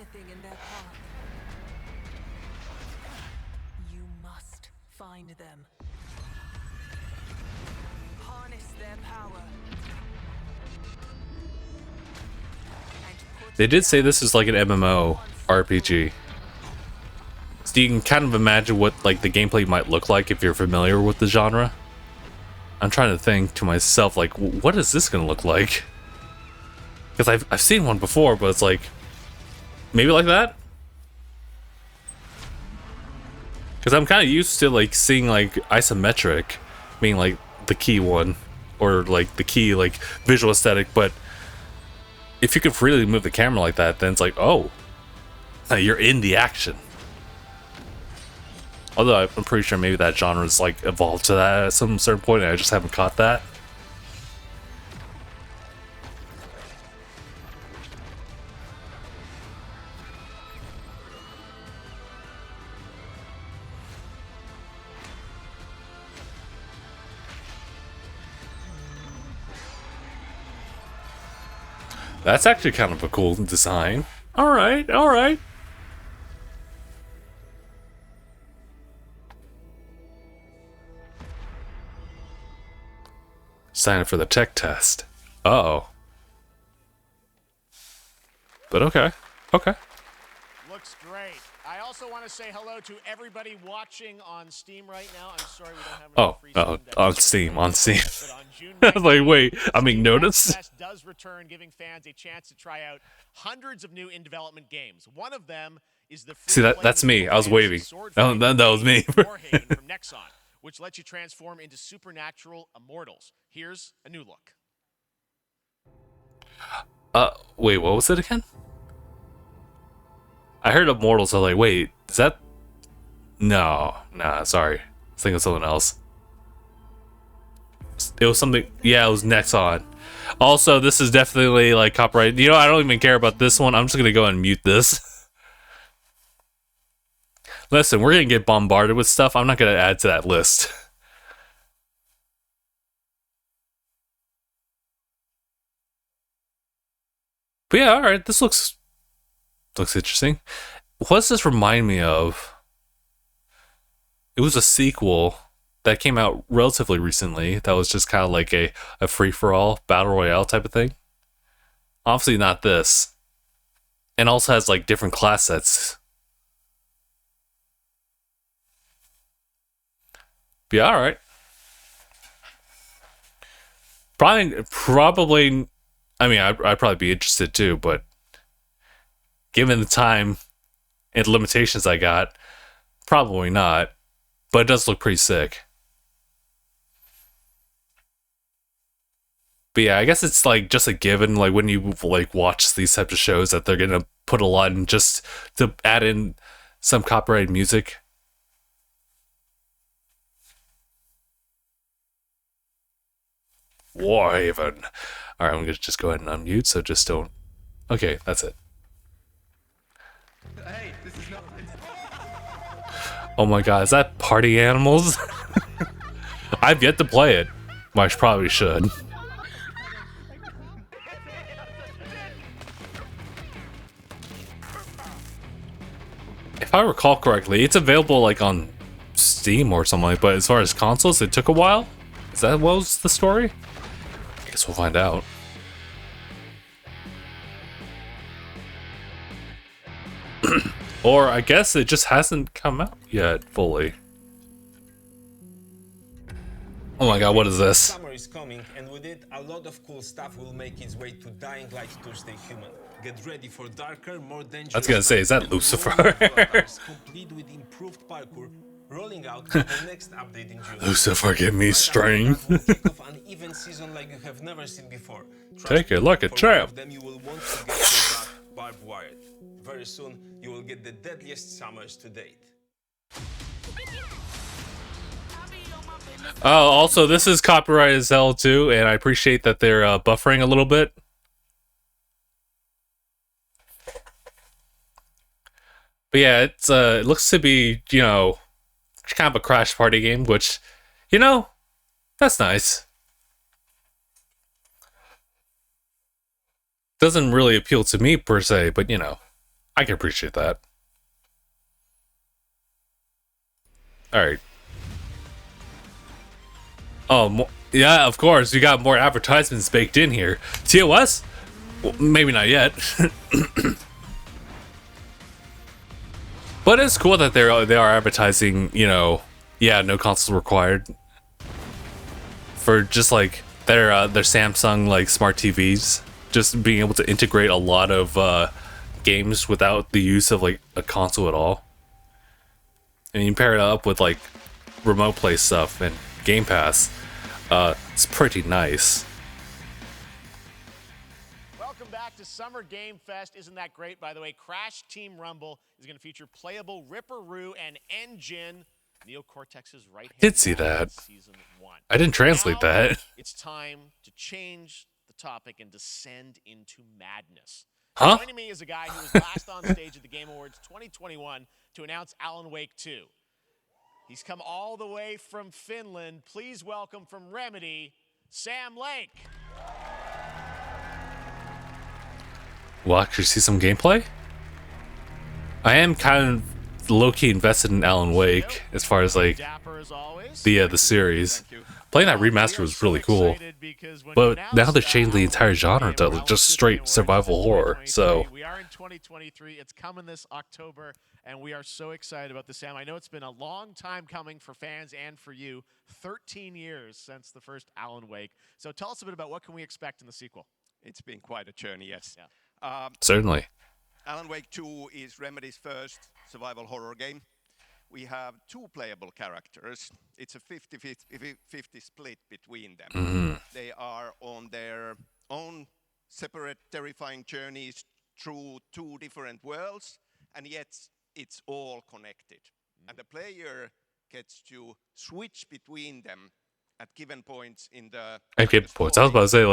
They did say this is like an MMO RPG. So you can kind of imagine what like the gameplay might look like if you're familiar with the genre. I'm trying to think to myself like, what is this gonna look like? Because I've seen one before, but it's like maybe like that. Because I'm kind of used to like seeing like isometric being like the key one, or like the key like visual aesthetic, but if you can freely move the camera like that, then it's like, oh, you're in the action. Although I'm pretty sure maybe that genre's like evolved to that at some certain point, and I just haven't caught that. That's actually kind of a cool design. Alright. Sign up for the tech test. Uh-oh. But okay. Looks great. I also want to say hello to everybody watching on Steam right now. I'm sorry we don't have any free Steam on Steam. I was like, wait, I'm being noticed. Fest does return, giving fans a chance to try out hundreds of new in-development games. One of them is the See, that's me. I was waving. That was me. from Nexon, which lets you transform into supernatural immortals. Here's a new look. Wait, what was it again? I heard Immortals. I was like, wait, is that? No, nah, sorry. I was thinking of someone else. It was something. Yeah, it was Nexon. Also, this is definitely like copyright. You know, I don't even care about this one. I'm just gonna go and mute this. Listen, we're gonna get bombarded with stuff. I'm not gonna add to that list. But yeah, all right. This looks interesting. What does this remind me of? It was a sequel that came out relatively recently. That was just kind of like a free-for-all battle royale type of thing. Obviously not this. And also has like different class sets. But yeah, all right. Probably. I mean, I'd probably be interested too, but given the time and limitations I got, probably not. but it does look pretty sick. But yeah, I guess it's like just a given, like when you like watch these types of shows, that they're gonna put a lot in just to add in some copyrighted music. Warhaven. Alright, I'm gonna just go ahead and unmute, so just don't. Okay, that's it. Hey, this is not. Oh my god, is that Party Animals? I've yet to play it. Well, I probably should. If I recall correctly, it's available like on Steam or something like that, but as far as consoles, it took a while? Is that what was the story? I guess we'll find out. Or I guess it just hasn't come out yet fully. Oh my god, what is this? Summer is coming, and with it, a lot of cool stuff will make its way to Dying Light Tuesday Human. Get ready for darker, more dangerous. I was gonna say, is that Lucifer? Complete with improved parkour, rolling out the next update in June. Lucifer, give me strength. An even season like you have never seen before. Take it like a champ. Then you will want to get your back barbed wired. Very soon, you will get the deadliest summers to date. Oh, also, this is copyrighted as hell too, and I appreciate that they're buffering a little bit. But yeah, it's it looks to be, you know, kind of a crash party game, which, you know, that's nice. Doesn't really appeal to me per se, but you know, I can appreciate that. Alright. Oh, yeah, of course, you got more advertisements baked in here. TOS? Well, maybe not yet. But it's cool that they are advertising, you know, yeah, no consoles required. For just like their Samsung like smart TVs. Just being able to integrate a lot of games without the use of like a console at all. And you pair it up with like remote play stuff and Game Pass. It's pretty nice. Welcome back to Summer Game Fest. Isn't that great, by the way? Crash Team Rumble is going to feature playable Ripperoo and Engine, Neocortex's right hand. Did see that. Season 1. I didn't translate Now, that. It's time to change the topic and descend into madness. Huh? Joining me is a guy who was last on stage at the Game Awards 2021 to announce Alan Wake 2. He's come all the way from Finland. Please welcome from Remedy, Sam Lake. We'll actually see some gameplay. I am kind of low-key invested in Alan Wake as far as like the series. Playing that remaster was really cool, but now they're changing the entire genre to just straight survival horror. So we are in 2023. It's coming this October, and we are so excited about this, Sam. I know it's been a long time coming for fans and for you. 13 years since the first Alan Wake. So tell us a bit about what can we expect in the sequel. It's been quite a journey, yes. Yeah. Certainly. Alan Wake 2 is Remedy's first survival horror game. We have two playable characters. It's a 50-50 split between them. Mm-hmm. They are on their own separate terrifying journeys through two different worlds, and yet it's all connected. And the player gets to switch between them at given points in the... given points. I was about to say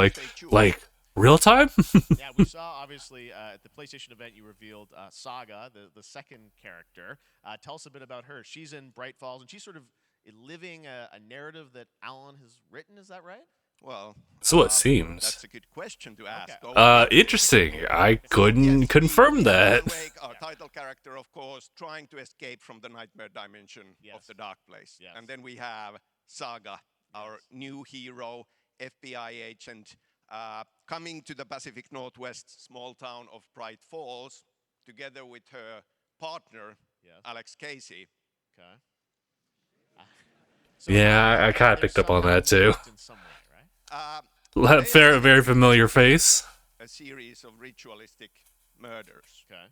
like real time? Yeah, we saw, obviously, at the PlayStation event, you revealed Saga, the second character. Tell us a bit about her. She's in Bright Falls, and she's sort of living a narrative that Alan has written. Is that right? Well, so it seems. That's a good question to ask. Okay. Interesting. I couldn't confirm that. Wake, our title character, of course, trying to escape from the nightmare dimension of the dark place. Yes. And then we have Saga, our new hero, FBI agent, coming to the Pacific Northwest small town of Bright Falls, together with her partner, Alex Casey. Okay. Yeah, I kind of picked up on that too. Very, very familiar face. A series of ritualistic murders. Okay.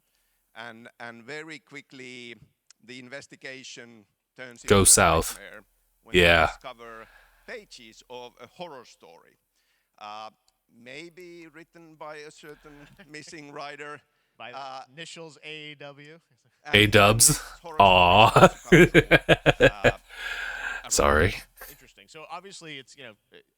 And very quickly, the investigation turns go into a south. nightmare when Yeah. you discover pages of a horror story. Maybe written by a certain missing writer. By initials AW. A-dubs. Aw. Sorry. Interesting. So obviously, it's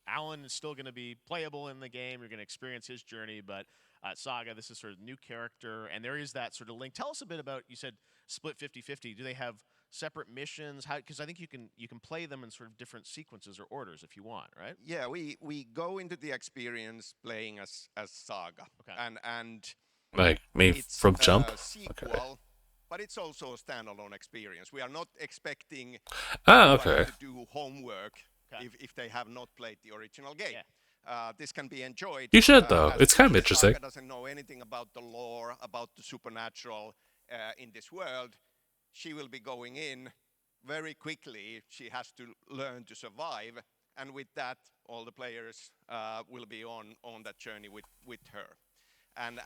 Alan is still going to be playable in the game. You're going to experience his journey, but Saga, this is sort of new character, and there is that sort of link. Tell us a bit about. You said split 50-50. Do they have separate missions? How? Because I think you can play them in sort of different sequences or orders if you want, right? Yeah, we go into the experience playing as Saga, and Like me it's from Jump? a sequel, but it's also a standalone experience. We are not expecting okay. to do homework if they have not played the original game. This can be enjoyed. You should, though. as It's kind of if interesting. Saga doesn't know anything about the lore, about the supernatural in this world. She will be going in very quickly. She has to learn to survive, and with that, all the players will be on that journey with her. And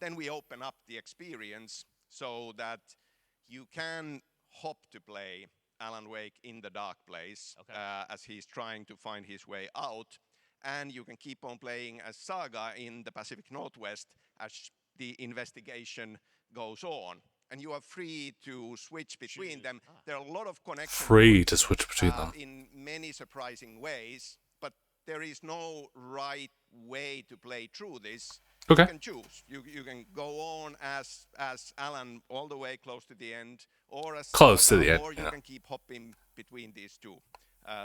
then we open up the experience so that you can hop to play Alan Wake in the dark place as he's trying to find his way out. And you can keep on playing as Saga in the Pacific Northwest as the investigation goes on. And you are free to switch between them. There are a lot of connections. Free to switch between them. In many surprising ways, but there is no right way to play through this. Okay. You can choose. You can go on as Alan all the way close to the end, or as Close Saga, to the end, or you yeah. can keep hopping between these two.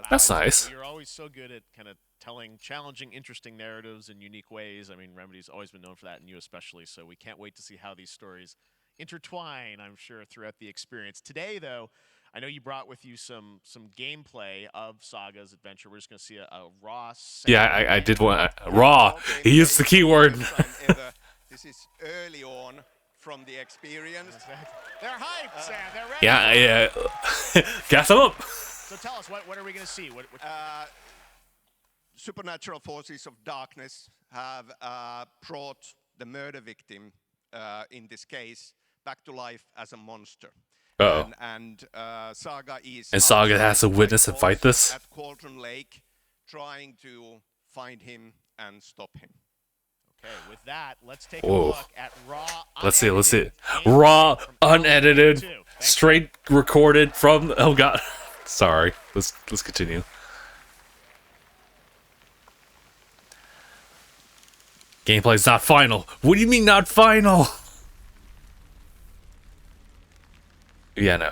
That's nice. You're always so good at kind of telling challenging, interesting narratives in unique ways. I mean, Remedy's always been known for that, and you especially. So we can't wait to see how these stories intertwine, I'm sure, throughout the experience. Today, though, I know you brought with you some gameplay of Saga's adventure. We're just going to see a raw. Yeah, I did want raw. He used the keyword. This is early on from the experience. They're hyped, Sam. They're ready. Yeah. Gas them up. So tell us, what are we going to see? What supernatural forces of darkness have brought the murder victim, in this case, back to life as a monster. Uh-oh. And Saga is. And Saga has to witness and fight this? At Cauldron Lake, trying to find him and stop him. Okay, with that, let's take a Whoa. look at raw. Let's see. Raw, unedited, straight recorded from. Oh god. Sorry. Let's continue. Gameplay's not final. What do you mean not final? Yeah, no.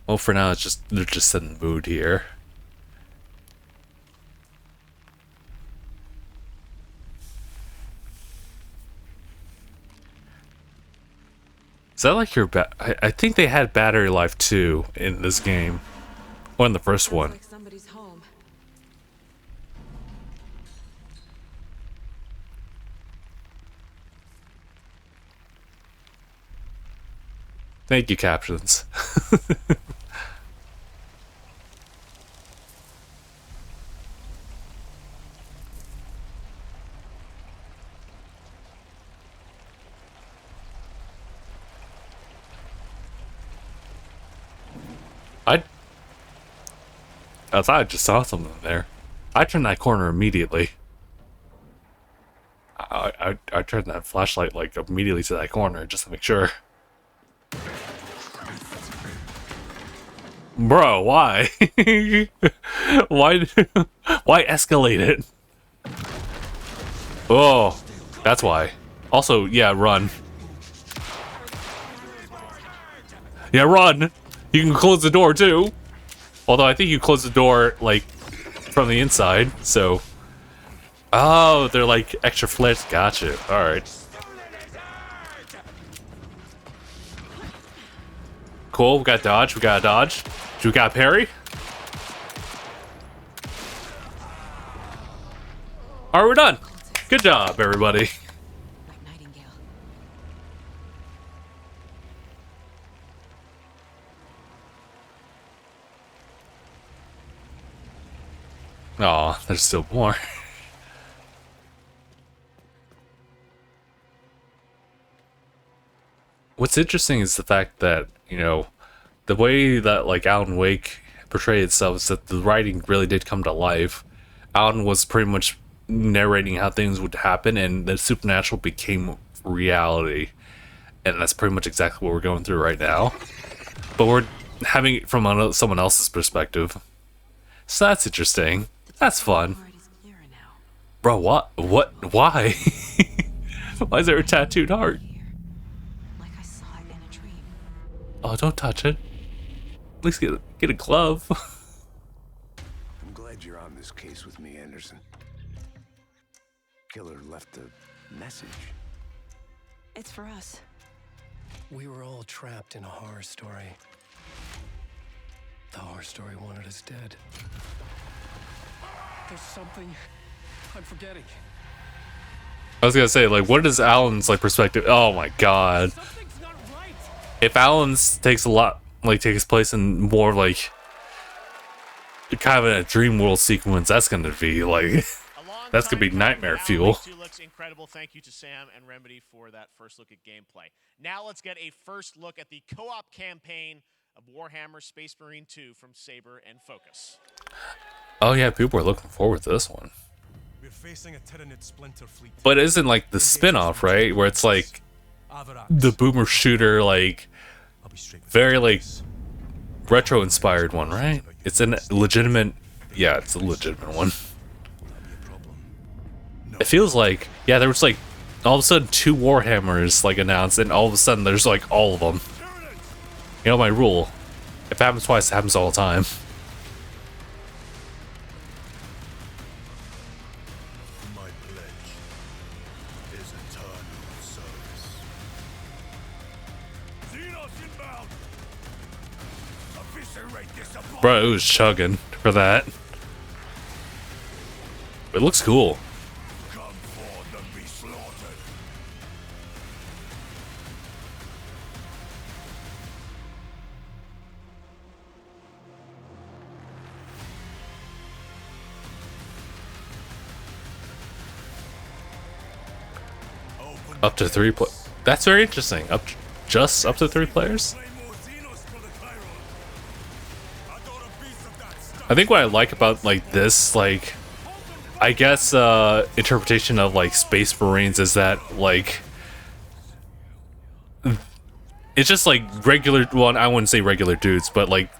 Well, for now, they're just setting the mood here. Is that like your I think they had battery life too in this game, or in the first one. Like somebody's home. Thank you, captions. I thought I just saw something there. I turned that corner immediately. I turned that flashlight like immediately to that corner just to make sure. Bro, why? why escalate it? Oh, that's why. Also, yeah, run. Yeah, run. You can close the door too. Although I think you close the door like from the inside, so. Oh, they're like extra flips. Gotcha. All right. Cool. We got dodge. We got dodge. We got parry. All right, we're done. Good job, everybody. Aw, there's still more. What's interesting is the fact that you know, the way that like Alan Wake portrayed itself is that the writing really did come to life. Alan was pretty much narrating how things would happen, and the supernatural became reality. And that's pretty much exactly what we're going through right now. But we're having it from someone else's perspective. So that's interesting. That's fun. Bro, what? What? Why? Why is there a tattooed heart? Oh, don't touch it. At least get a glove. I'm glad you're on this case with me, Anderson. Killer left a message. It's for us. We were all trapped in a horror story. The horror story wanted us dead. There's something I'm forgetting. I was gonna say, like, what is Alan's like perspective? Oh my god. If Alan's takes place in more like kind of in a dream world sequence, that's gonna be like that's gonna be nightmare fuel. Looks incredible. Thank you to Sam and Remedy for that first look at gameplay. Now let's get a first look at the co-op campaign of Warhammer Space Marine 2 from Saber and Focus. Oh yeah, people are looking forward to this one. We're facing a Tyranid splinter fleet. But it isn't like the spin-off, right? Where it's like the boomer shooter, like very like retro inspired one, right? It's a legitimate, yeah, it's a legitimate one. It feels like, yeah, there was like all of a sudden 2 Warhammers like announced, and all of a sudden there's like all of them. You know my rule: if it happens twice, it happens all the time. My pledge is eternal service. Xenos inbound. Eviscerate this abomination. Bro, it was chugging for that. It looks cool. Come forth and be slaughtered. Up to 3 That's very interesting. Just up to 3 players? I think what I like about like this, like, I guess interpretation of like Space Marines is that like it's just like regular, well, I wouldn't say regular dudes, but like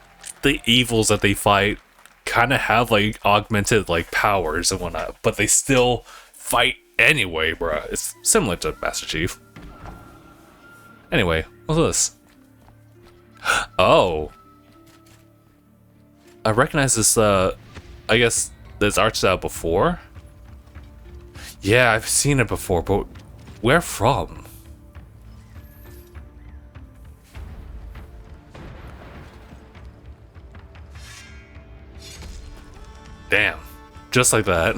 the evils that they fight kind of have like augmented like powers and whatnot, but they still fight anyway, bruh. It's similar to Master Chief. Anyway, what's this? Oh. I recognize this, I guess this art style before? Yeah, I've seen it before, but where from? Damn. Just like that.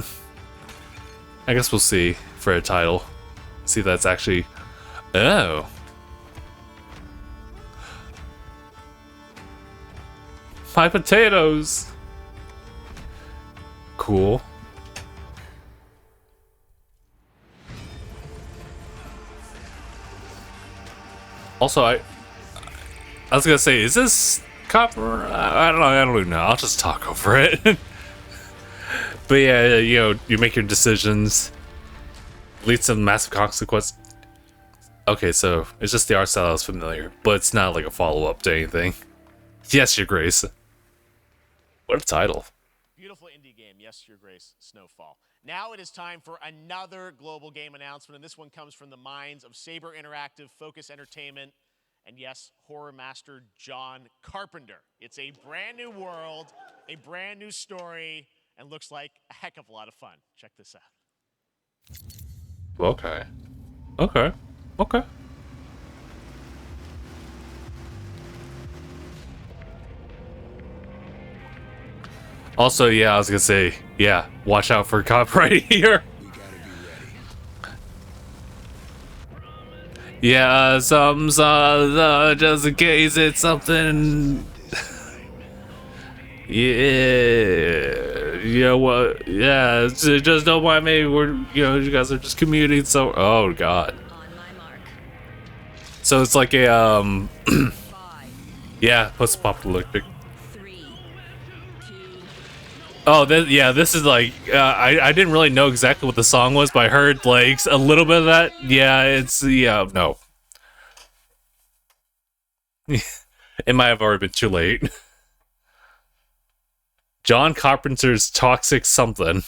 I guess we'll see for a title. See if that's actually... Oh. My potatoes! Cool. Also, I was gonna say, is this copper? I don't know, I don't even know. I'll just talk over it. But yeah, you know, you make your decisions, leads to massive consequence. Okay, so it's just the art style is familiar, but it's not like a follow-up to anything. Yes, Your Grace. What a title. Beautiful indie game, yes, Your Grace, Snowfall. Now it is time for another global game announcement, and this one comes from the minds of Saber Interactive, Focus Entertainment, and yes, horror master John Carpenter. It's a brand new world, a brand new story, and looks like a heck of a lot of fun. Check this out. Okay. Okay. Okay. Also, yeah, I was gonna say, yeah, watch out for copyright here. Yeah, something's just in case it's something. Yeah, what? Yeah, just don't mind me. We're, you know, you guys are just commuting. So, oh god. So it's like a Yeah, post-apocalyptic. Oh, yeah, this is like, I didn't really know exactly what the song was, but I heard like a little bit of that. Yeah, no. It might have already been too late. John Carpenter's Toxic Something.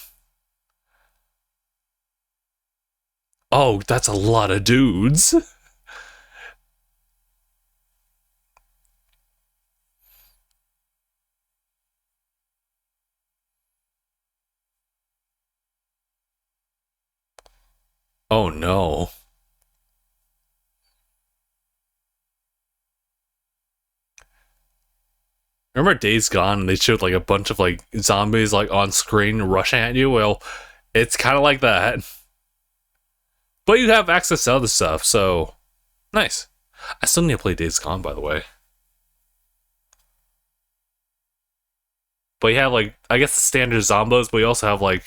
Oh, that's a lot of dudes. Oh no. Remember Days Gone and they showed like a bunch of like zombies like on screen rushing at you? Well, it's kind of like that. But you have access to other stuff, so nice. I still need to play Days Gone, by the way. But you have like, I guess the standard zombos, but you also have like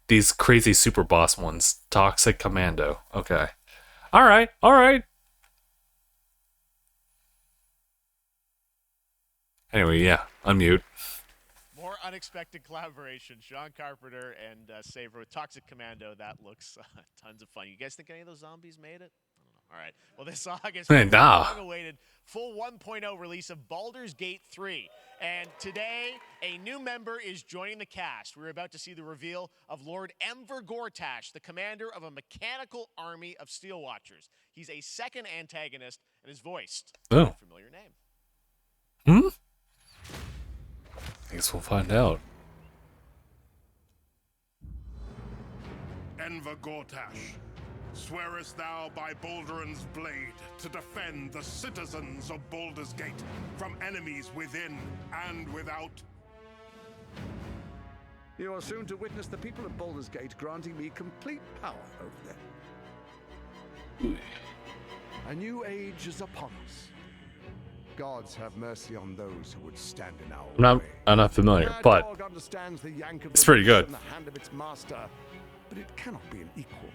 these crazy super boss ones. Toxic Commando. Okay. Alright, alright. Anyway, yeah, unmute. More unexpected collaboration. Sean Carpenter and Saber with Toxic Commando. That looks tons of fun. You guys think any of those zombies made it? I don't know. All right. Well, this August, Hey, nah. long-awaited full 1.0 release of Baldur's Gate 3. And today, a new member is joining the cast. We're about to see the reveal of Lord Enver Gortash, the commander of a mechanical army of Steel Watchers. He's a second antagonist and is voiced by a familiar name. I guess we'll find out. Enver Gortash, swearest thou by Balduran's blade to defend the citizens of Baldur's Gate from enemies within and without? You are soon to witness the people of Baldur's Gate granting me complete power over them. A new age is upon us. Gods have mercy on those who would stand in our way. I'm not familiar, Mad but Dog understands the yank of it's the pretty leash good. in the hand of its master, but it cannot be an equal.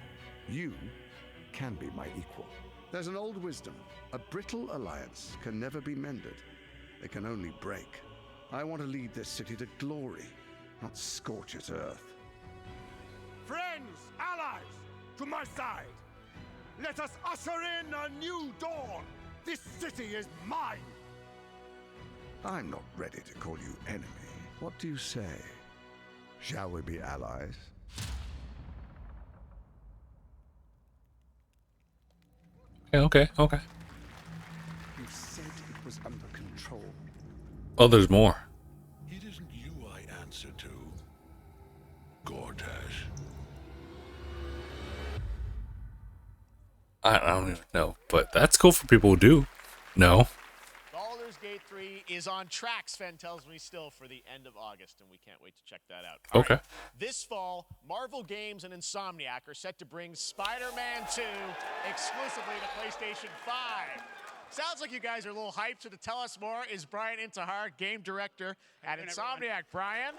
You can be my equal. There's an old wisdom. A brittle alliance can never be mended. It can only break. I want to lead this city to glory, not scorch its earth. Friends, allies, to my side. Let us usher in a new dawn. This city is mine. I'm not ready to call you enemy. What do you say? Shall we be allies? Okay. You said it was under control. Oh, there's more. It isn't you I answer to, Gortash. I don't even know, but that's cool for people who do. No. Baldur's Gate 3 is on track, Sven tells me, still for the end of August, and we can't wait to check that out. Okay. Right. This fall, Marvel Games and Insomniac are set to bring Spider-Man 2 exclusively to PlayStation 5. Sounds like you guys are a little hyped, so to tell us more is Brian Intihar, game director at Insomniac. Brian?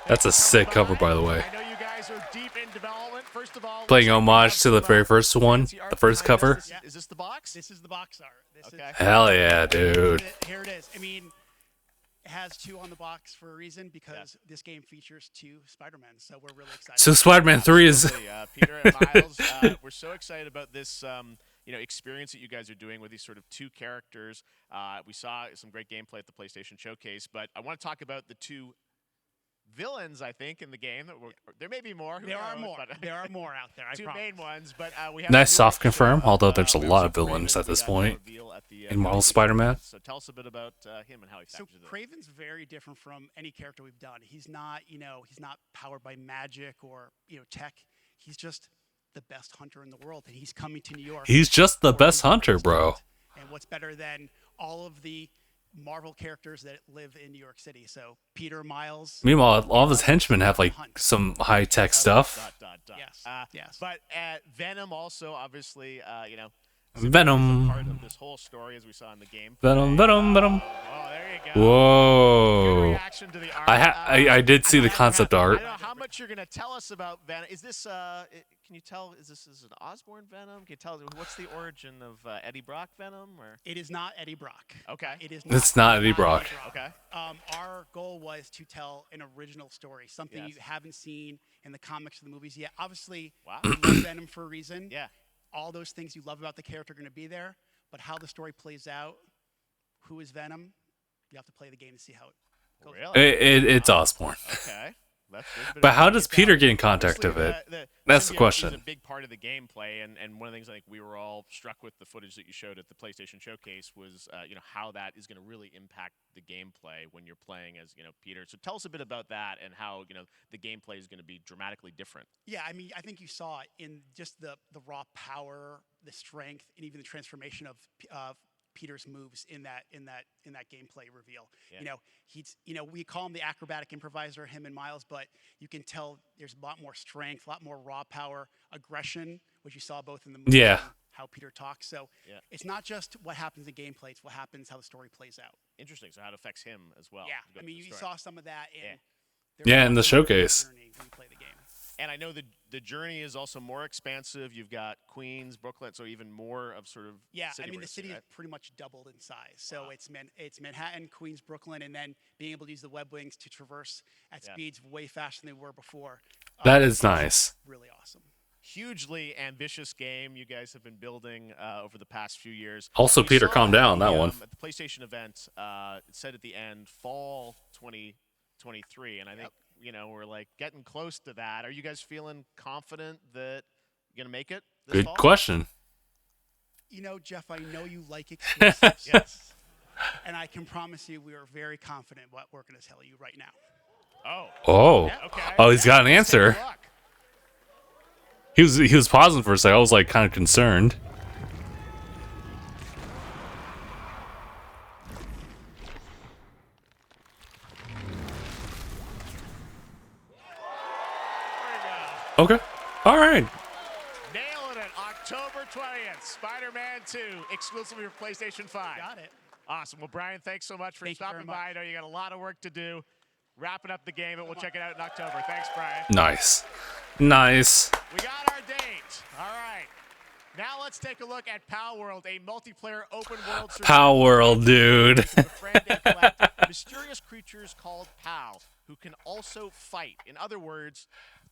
That's a sick cover, by the way. I know you guys are deep in development. First of all, Playing homage to the very first one, the first cover. Is this the box? This is the box art. This is, Hell yeah, dude. Here it is. I mean, it has 2 on the box for a reason, because this game features 2 Spider-Men, so we're really excited. So Spider-Man 3 is... Peter and Miles, we're so excited about this experience that you guys are doing with these sort of 2 characters. We saw some great gameplay at the PlayStation Showcase, but I want to talk about the 2 villains, I think, in the game. There may be more. There are more. There are more out there, I 2 promise. main ones, but we have... Nice soft confirm, although there's a lot of villains at this point in Marvel Spider-Man. So tell us a bit about him and how he factors in. So Kraven's very different from any character we've done. He's not, he's not powered by magic or, tech. He's just the best hunter in the world, and he's coming to New York. He's just the best hunter, bro. And what's better than all of the Marvel characters that live in New York City? So Peter, Miles. Meanwhile, all of his henchmen have like some high-tech stuff. Yes. But Venom also, obviously, Venom. part of this whole story, as we saw in the game. Venom. Oh, there you Whoa. I did see the concept art. I don't know how much you're going to tell us about Venom. Is this, can you tell, is this an Osborn Venom? Can you tell, what's the origin of Eddie Brock Venom? Or? It is not Eddie Brock. Okay. It is It's not Eddie Brock. Okay. Our goal was to tell an original story, something you haven't seen in the comics or the movies yet. Obviously, you love Venom for a reason. Yeah. All those things you love about the character are going to be there, but how the story plays out, who is Venom, you have to play the game to see how it goes. Really? It's Osborn. Okay. But how does Peter get in contact of it? That's the question. It's a big part of the gameplay, and one of the things I think we were all struck with the footage that you showed at the PlayStation Showcase was, how that is going to really impact the gameplay when you're playing as, Peter. So tell us a bit about that and how, the gameplay is going to be dramatically different. Yeah, I mean, I think you saw it in just the raw power, the strength, and even the transformation of Peter's moves in that gameplay reveal. Yeah. He's we call him the acrobatic improviser, him and Miles, but you can tell there's a lot more strength, a lot more raw power, aggression, which you saw both in the movie and how Peter talks. So it's not just what happens in gameplay, it's what happens, how the story plays out. Interesting. So how it affects him as well. Yeah, I mean, you saw some of that in in the showcase. when you play the game. And I know the journey is also more expansive. You've got Queens, Brooklyn, so even more of sort of I mean, the city is pretty much doubled in size. So it's Manhattan, Queens, Brooklyn, and then being able to use the web wings to traverse at speeds way faster than they were before. That is nice. Really awesome. Hugely ambitious game you guys have been building over the past few years. Also, We Peter, saw calm down, at that the, one. At the PlayStation event, it said at the end, fall 2023, and I think we're like getting close to that. Are you guys feeling confident that you're gonna make it this Good fall? question. Jeff, I know you like exclusives. Yes. And I can promise you we are very confident what we're going to tell you right now. Oh. Yeah, okay. Oh, he's got an Let's take a answer. look. He was pausing for a second. I was like kind of concerned. Okay. All right. Nailing it. October 20th, Spider-Man 2, exclusively for PlayStation 5. Got it. Awesome. Well, Brian, thanks so much for stopping by. I know you got a lot of work to do. Wrapping up the game, and we'll check it out in October. Thanks, Brian. Nice. Nice. We got our date. All right. Now let's take a look at Pal World, a multiplayer open world. Power World, dude. Mysterious creatures called Pal, who can also fight. In other words,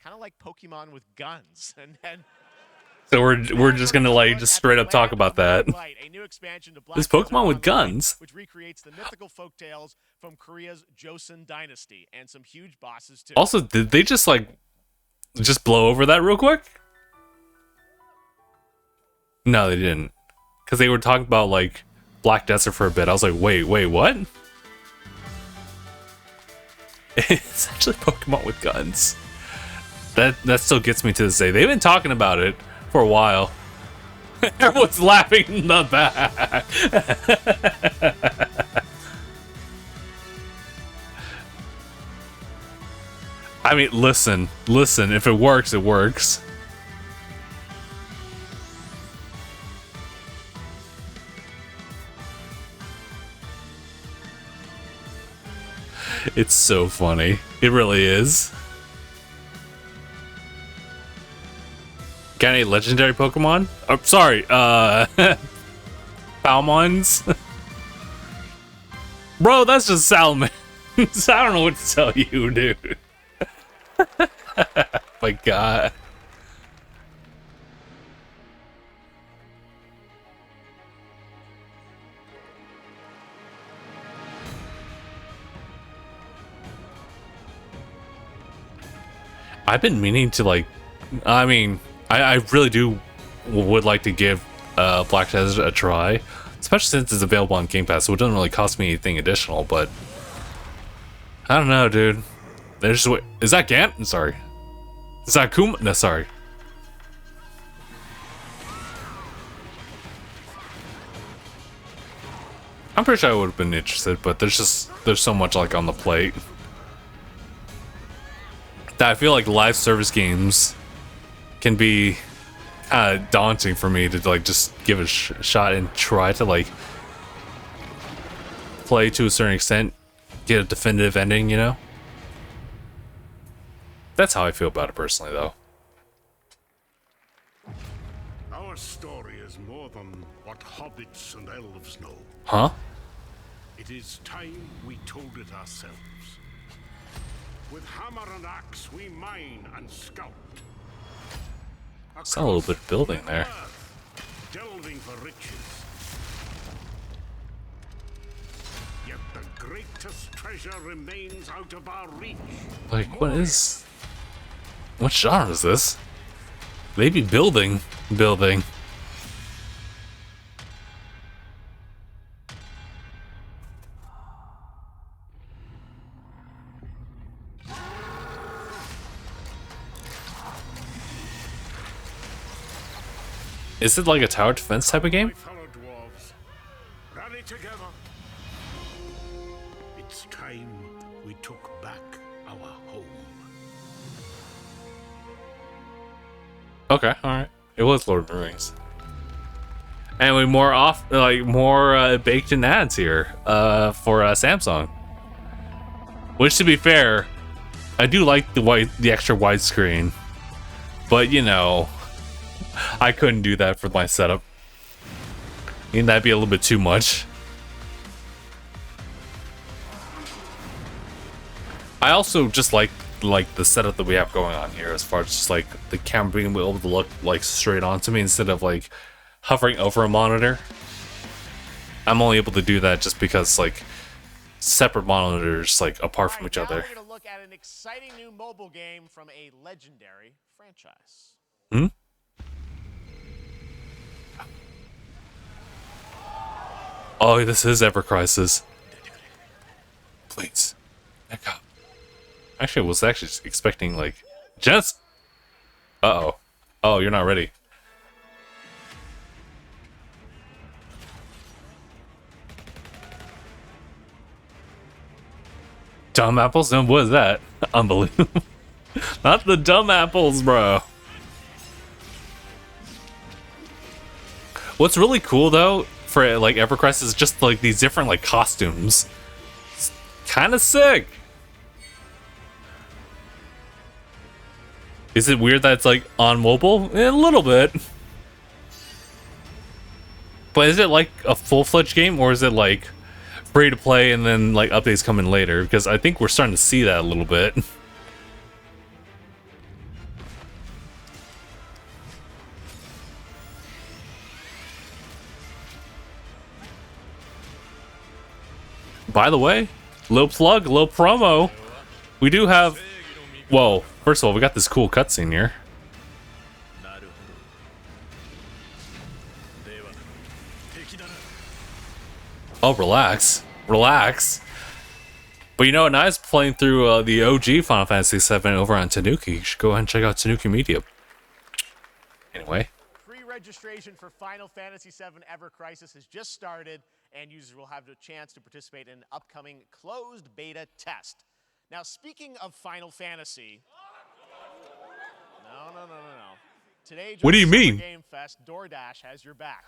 kind of like Pokemon with guns. And So we're just gonna just straight up talk about that. a new expansion to Black This Desert Pokemon with Online, guns. which recreates the mythical folktales from Korea's Joseon dynasty, and some huge bosses too. Also, did they just blow over that real quick? No, they didn't. Because they were talking about Black Desert for a bit. I was like, wait, what? It's actually Pokemon with guns. That still gets me to this day. They've been talking about it for a while. Everyone's laughing in the back. I mean, listen. If it works, it works. It's so funny. It really is. Got any legendary Pokemon? Oh, sorry, Palmons? Bro, that's just Salamence. I don't know what to tell you, dude. My God. I've been meaning to I mean, I really would like to give Black Desert a try, especially since it's available on Game Pass, so it doesn't really cost me anything additional, but I don't know, dude. There's is that Gant? Sorry. Is that Kuma? No, sorry. I'm pretty sure I would have been interested, but there's so much on the plate that I feel like live service games can be kind of daunting for me to just give it a shot and try to play to a certain extent, get a definitive ending, you know? That's how I feel about it personally, though. Our story is more than what hobbits and elves know. Huh? It is time we told it ourselves. With hammer and axe, we mine and scout. Saw a little bit of building there. Delving for riches. Yet the greatest treasure remains out of our reach. Like, what genre is this? They be building. Is it like a tower defense type of game? Fellow dwarves, rally together. It's time we took back our home. Okay, alright. It was Lord of the Rings. And we more baked in ads here for Samsung. Which, to be fair, I do like the extra widescreen. But, you know, I couldn't do that for my setup. I mean, that'd be a little bit too much. I also just like the setup that we have going on here, as far as just like the camera being able to look like straight onto me instead of like hovering over a monitor. I'm only able to do that just because like separate monitors like apart from each other. We're going to look at an exciting new mobile game from a legendary franchise. Hmm? Oh, this is Ever Crisis. Please, back up. Actually, I was actually expecting, like, Jess. Uh-oh. Oh, you're not ready. Dumb apples? No, what is that? Unbelievable. Not the dumb apples, bro. What's really cool, though, for, like, Ever Crisis is just, like, these different, like, costumes. It's kind of sick. Is it weird that it's like on mobile? A little bit. But is it like a full-fledged game, or is it like free to play and then like updates come in later? Because I think we're starting to see that a little bit. By the way, low plug, low promo. We do have... Whoa, first of all, we got this cool cutscene here. Oh, relax. Relax. But you know what? Now I was playing through the OG Final Fantasy VII over on Tanuki. You should go ahead and check out Tanuki Media. Anyway. Pre-registration for Final Fantasy VII Ever Crisis has just started, and users will have the chance to participate in an upcoming closed beta test. Now, speaking of Final Fantasy... No. Today, what do you mean? Game Fest, DoorDash has your back.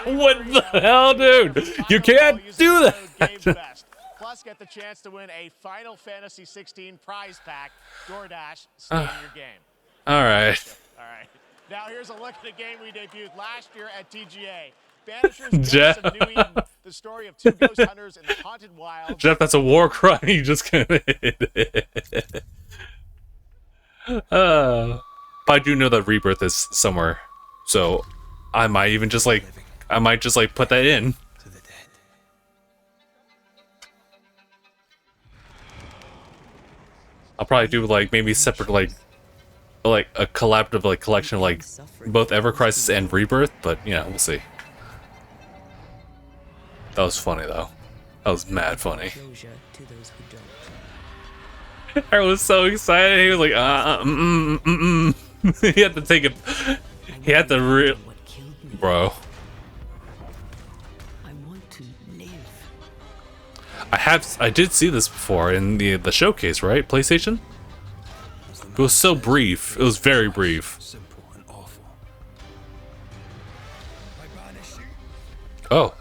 What the hell, dude? You can't do that. Plus, get the chance to win a Final Fantasy 16 prize pack. DoorDash, stay in your game. All right. Now, here's a look at the game we debuted last year at TGA. Banishers Ghosts of New Eden, the story of two ghost hunters in the haunted wild. Geoff, that's a war crime you just committed. I do know that Rebirth is somewhere, so I might even just like, put that in. I'll probably do like maybe separate like a collaborative like collection of like both Ever Crisis and Rebirth, but yeah, we'll see. That was funny though. That was mad funny. I was so excited. He was like, He had to take it. He had to bro. I want to live. I did see this before in the showcase, right? PlayStation? It was so brief. It was very brief. Oh.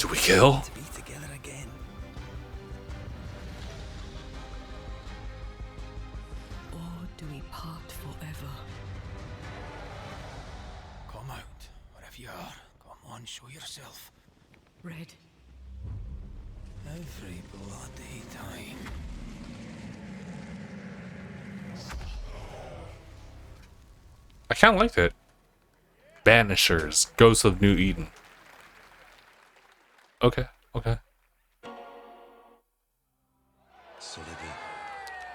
Do we kill? To be together again. Or do we part forever? Come out, wherever you are. Come on, show yourself. Red. Every bloody time. I kind of liked it. Banishers, Ghosts of New Eden. Okay, okay.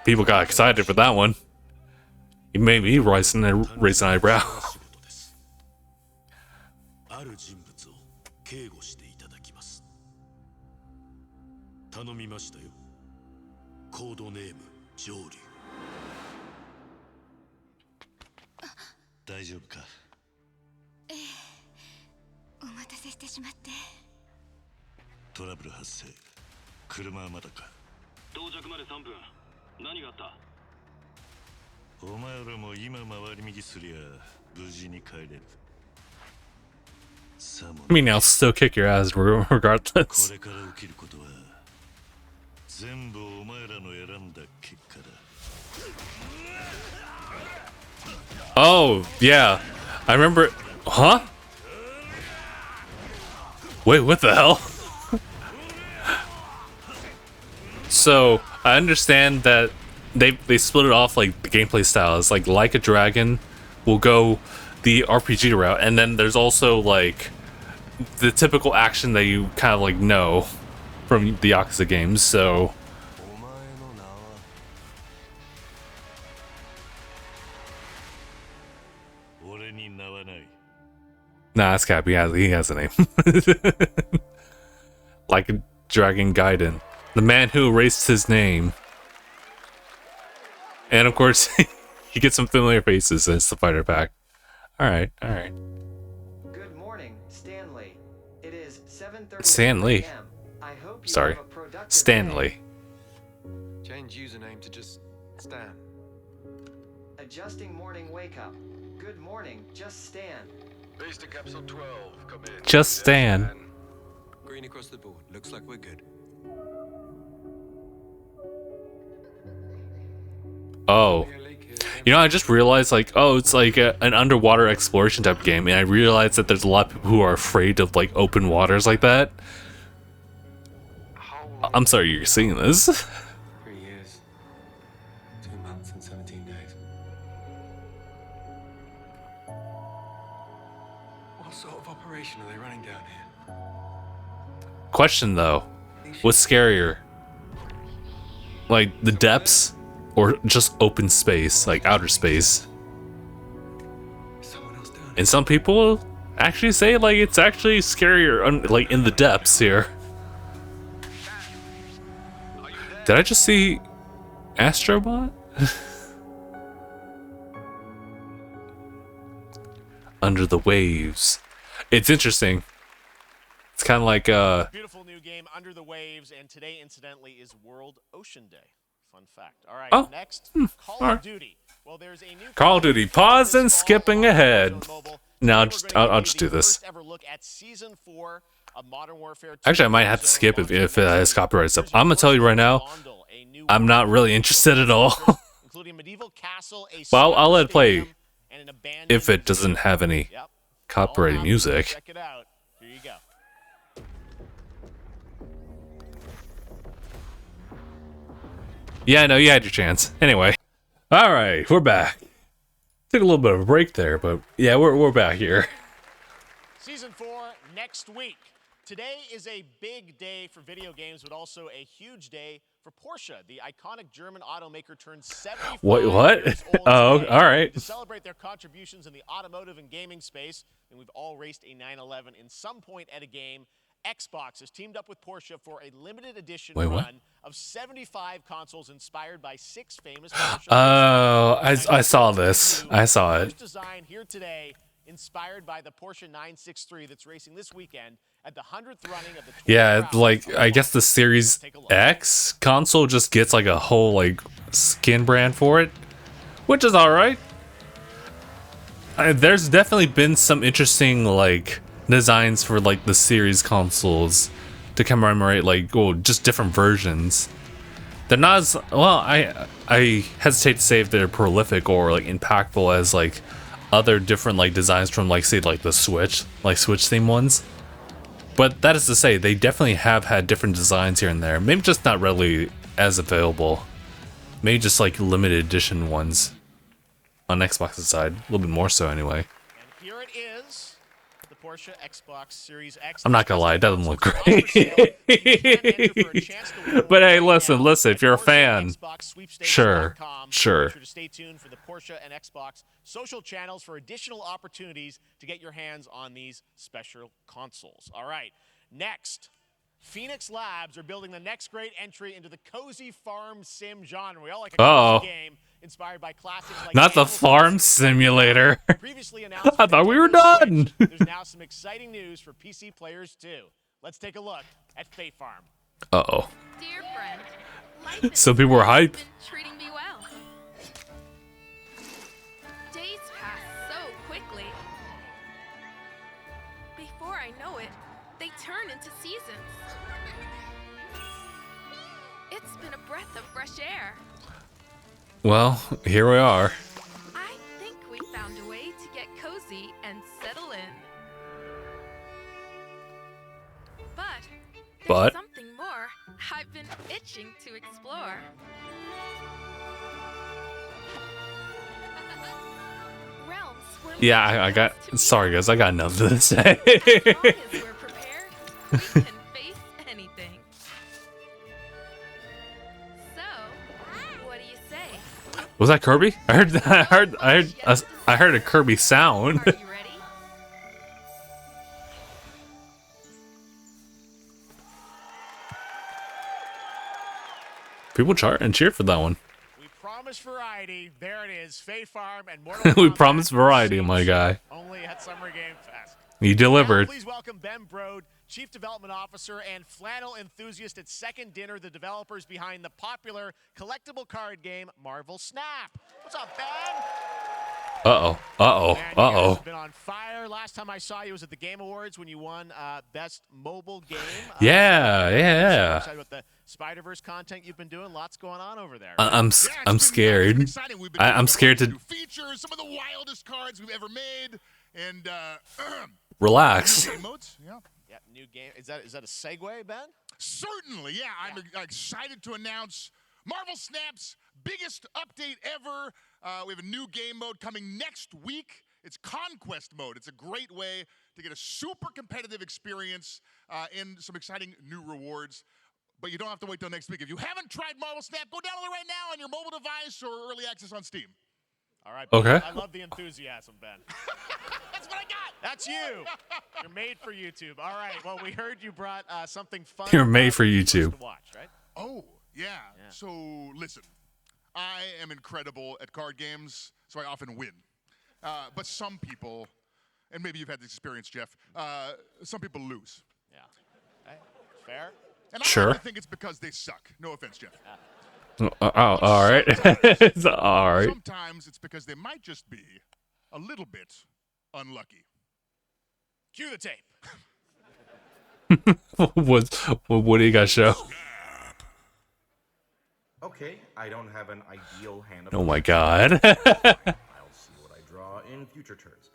People got excited for that one. It made me raise an eyebrow. ある人物を警護していただきます。頼みましたよ。コードネーム上流。大丈夫か？ええ、お待たせしてしまって。トラブル発生。車はまだか？到着まで3分。何があった？お前らも今回り右すりゃ無事に帰れる。 I mean, I'll still kick your ass regardless. これから起きることは全部お前らの選んだ結果だ。 Oh, yeah. I remember. Huh? Wait, what the hell? So, I understand that they split it off like the gameplay styles. Like a Dragon will go the RPG route, and then there's also like the typical action that you kind of like know from the Yakuza games. So nah, that's Cap. He has a name. Like a Dragon Gaiden, the man who erased his name. And of course, you get some familiar faces as the fighter pack. All right. Good morning, Stanley. It is 7:30 Stanley. p.m. I hope you Sorry, have a productive Stanley. Change username to just Stan. Adjusting morning wake up. Good morning, just Stan. Base to capsule 12. Come in. Just Stan. Green across the board. Looks like we're good. Oh, you know, I just realized like, oh, it's like an underwater exploration type of game, and I realized that there's a lot of people who are afraid of like open waters like that. I'm sorry you're seeing this. 3 years, 2 months, and 17 days. What sort of operation are they running down here? Question though, what's scarier? Like the depths? Or just open space, like outer space. And some people actually say like it's actually scarier, like in the depths here. Did I just see Astrobot? Under the waves. It's interesting. It's kind of like beautiful new game, Under the Waves, and today, incidentally, is World Ocean Day. Fun fact. All right, oh. Next, Call All right. of Duty. Well, there's a new Call of Duty. Pause and skipping ahead. No, I'll just do this. Ever look at season 4 of Modern Warfare 2. Actually, I might have to skip if it has copyright stuff. I'm gonna tell you right now, I'm not really interested at all. Including medieval castle, a Well, I'll let it play if it doesn't have any copyrighted music. Check it out. Here you go. Yeah, I know, you had your chance. Anyway. Alright, we're back. Took a little bit of a break there, but yeah, we're back here. Season 4 next week. Today is a big day for video games, but also a huge day for Porsche. The iconic German automaker turned 75 What? years old Oh, today. alright. To celebrate their contributions in the automotive and gaming space, and we've all raced a 911 in some point at a game. Xbox has teamed up with Porsche for a limited edition Wait, what? run of 75 consoles inspired by 6 famous Porsche. Oh, I saw this. I saw it. First design here today, inspired by the Porsche 963 that's racing this weekend at the 100th running of the 24 Yeah, hours like I guess the Series X console just gets like a whole like skin brand for it, which is all right. There's definitely been some interesting like designs for like the Series consoles to commemorate like just different versions. They're not as well. I hesitate to say if they're prolific or like impactful as like other different like designs from like say like the Switch theme ones. But that is to say, they definitely have had different designs here and there. Maybe just not readily as available. Maybe just like limited edition ones on Xbox's side, a little bit more so anyway. And here it is, the Porsche Xbox Series X. I'm not gonna lie, it doesn't look great. But hey, listen, if you're a fan, sure. Sure to stay tuned for the Porsche and Xbox social channels for additional opportunities to get your hands on these special consoles. All right, next. Phoenix Labs are building the next great entry into the cozy farm sim genre. We all like a cozy game inspired by classics like not the farm simulator. Previously announced I thought we were done. There's now some exciting news for PC players too. Let's take a look at Fae Farm. Uh-oh. Dear friend, life Some people were hyped. treating me well. Days pass so quickly. Before I know it, they turn into seasons. It's been a breath of fresh air. Well, here we are. I think we found a way to get cozy and settle in. But there's something more I've been itching to explore. Realms where Yeah, I got. Sorry, guys, I got nothing to say. as long as we're prepared, we can face anything. So, what do you say? Was that Kirby? I heard a Kirby sound. Are you ready? People chart and cheer for that one. We promise variety. There it is. Fae Farm and Mortal We Kombat promised variety, my guy. only at Summer Game Fest. You delivered. Now, please welcome Ben Brode, Chief Development Officer and flannel enthusiast at Second Dinner, the developers behind the popular collectible card game Marvel Snap. What's up, Ben? Uh-oh. Uh-oh. Man, you guys Uh-oh. have been on fire. Last time I saw you was at the Game Awards when you won Best Mobile Game. Yeah. Excited about the Spider-Verse content you've been doing. Lots going on over there. I'm scared. I'm scared to features some of the wildest cards we've ever made, and relax. game modes. Yeah. Yeah, new game. Is that a segue, Ben? Certainly, yeah. I'm excited to announce Marvel Snap's biggest update ever. We have a new game mode coming next week. It's Conquest mode. It's a great way to get a super competitive experience and some exciting new rewards. But you don't have to wait till next week. If you haven't tried Marvel Snap, go download it right now on your mobile device or early access on Steam. All right. Okay. I love the enthusiasm, Ben. That's what I got. That's you. You're made for YouTube. All right. Well, we heard you brought something fun. You're made for YouTube. To watch, right? Oh, yeah. So listen, I am incredible at card games, so I often win. But some people, and maybe you've had this experience, Geoff, some people lose. Yeah. Okay. Fair. And Sure. I think it's because they suck. No offense, Geoff. All right. All right. Sometimes it's because they might just be a little bit unlucky. Cue the tape. What do you guys show? Okay, I don't have an ideal hand of Oh my god. I'll see what I draw in future turns.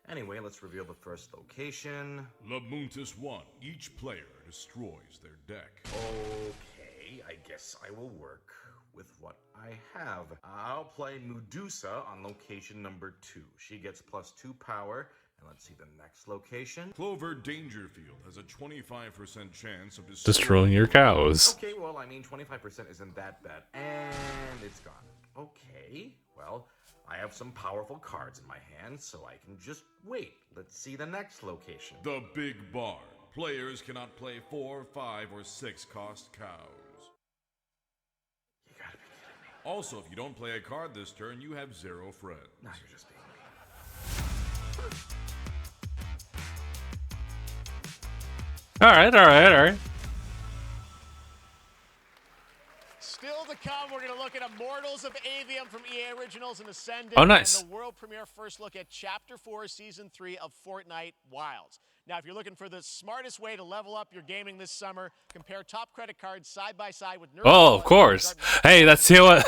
Anyway, let's reveal the first location. Lamuntis 1. Each player destroys their deck. Okay, I guess I will work with what I have. I'll play Medusa on location number 2. She gets +2 power. And let's see the next location. Clover Dangerfield has a 25% chance of Destroying your cows. Okay, well, I mean, 25% isn't that bad. And it's gone. Okay, well, I have some powerful cards in my hand, so I can just wait. Let's see the next location. The Big Barn. Players cannot play 4, 5, or 6 cost cows. You gotta be kidding me. Also, if you don't play a card this turn, you have 0 friends. Now you're just being mean. All right. Still the come, we're going to look at Immortals of Avium from EA Originals and Ascendant. Oh, nice. And the world premiere first look at Chapter 4, Season 3 of Fortnite Wilds. Now, if you're looking for the smartest way to level up your gaming this summer, compare top credit cards side by side with Nerf. Oh, of course. Hey, that's you know what.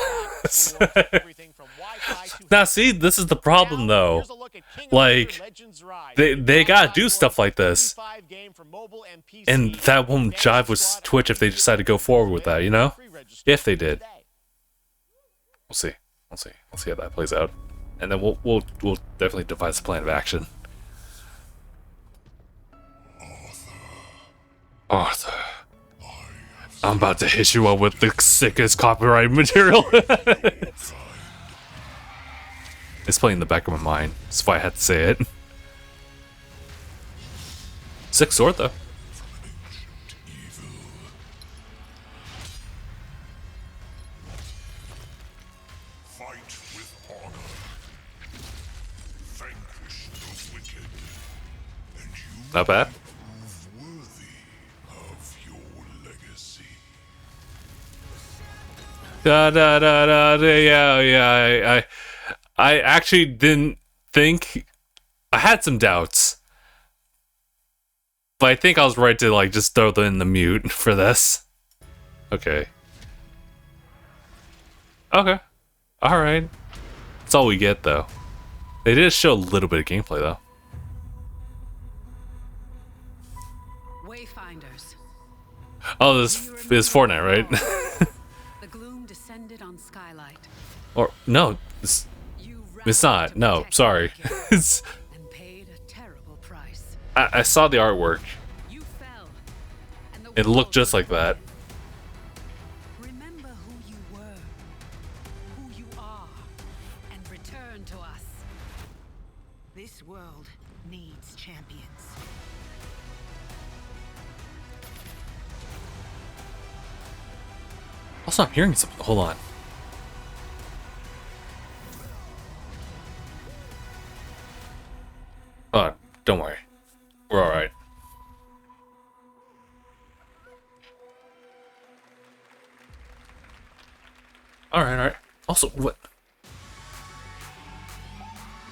Now, see, this is the problem, though. Like, they gotta do stuff like this, and that won't jive with Twitch if they decide to go forward with that. You know, if they did, we'll see. We'll see. We'll see how that plays out, and then we'll definitely devise a plan of action. Arthur, I'm about to hit you up with the sickest copyright material. It's playing in the back of my mind. That's why I had to say it. Sick sword, though. Fight with honor. Vanquish the wicked. And you Not bad. prove worthy of your legacy. Yeah. I actually didn't think. I had some doubts, but I think I was right to like just throw them in the mute for this. Okay. Okay. All right. That's all we get, though. They did show a little bit of gameplay, though. Wayfinders. Oh, this is Fortnite, right? The gloom descended on Skylight. Or no, it's not. No, sorry. It's. And paid a terrible price. I saw the artwork. You fell, and the It looked just like that. Remember who you were, who you are, and return to us. This world needs champions. Also, I'm hearing something. Hold on. Oh, don't worry. We're alright. Alright. Also, what?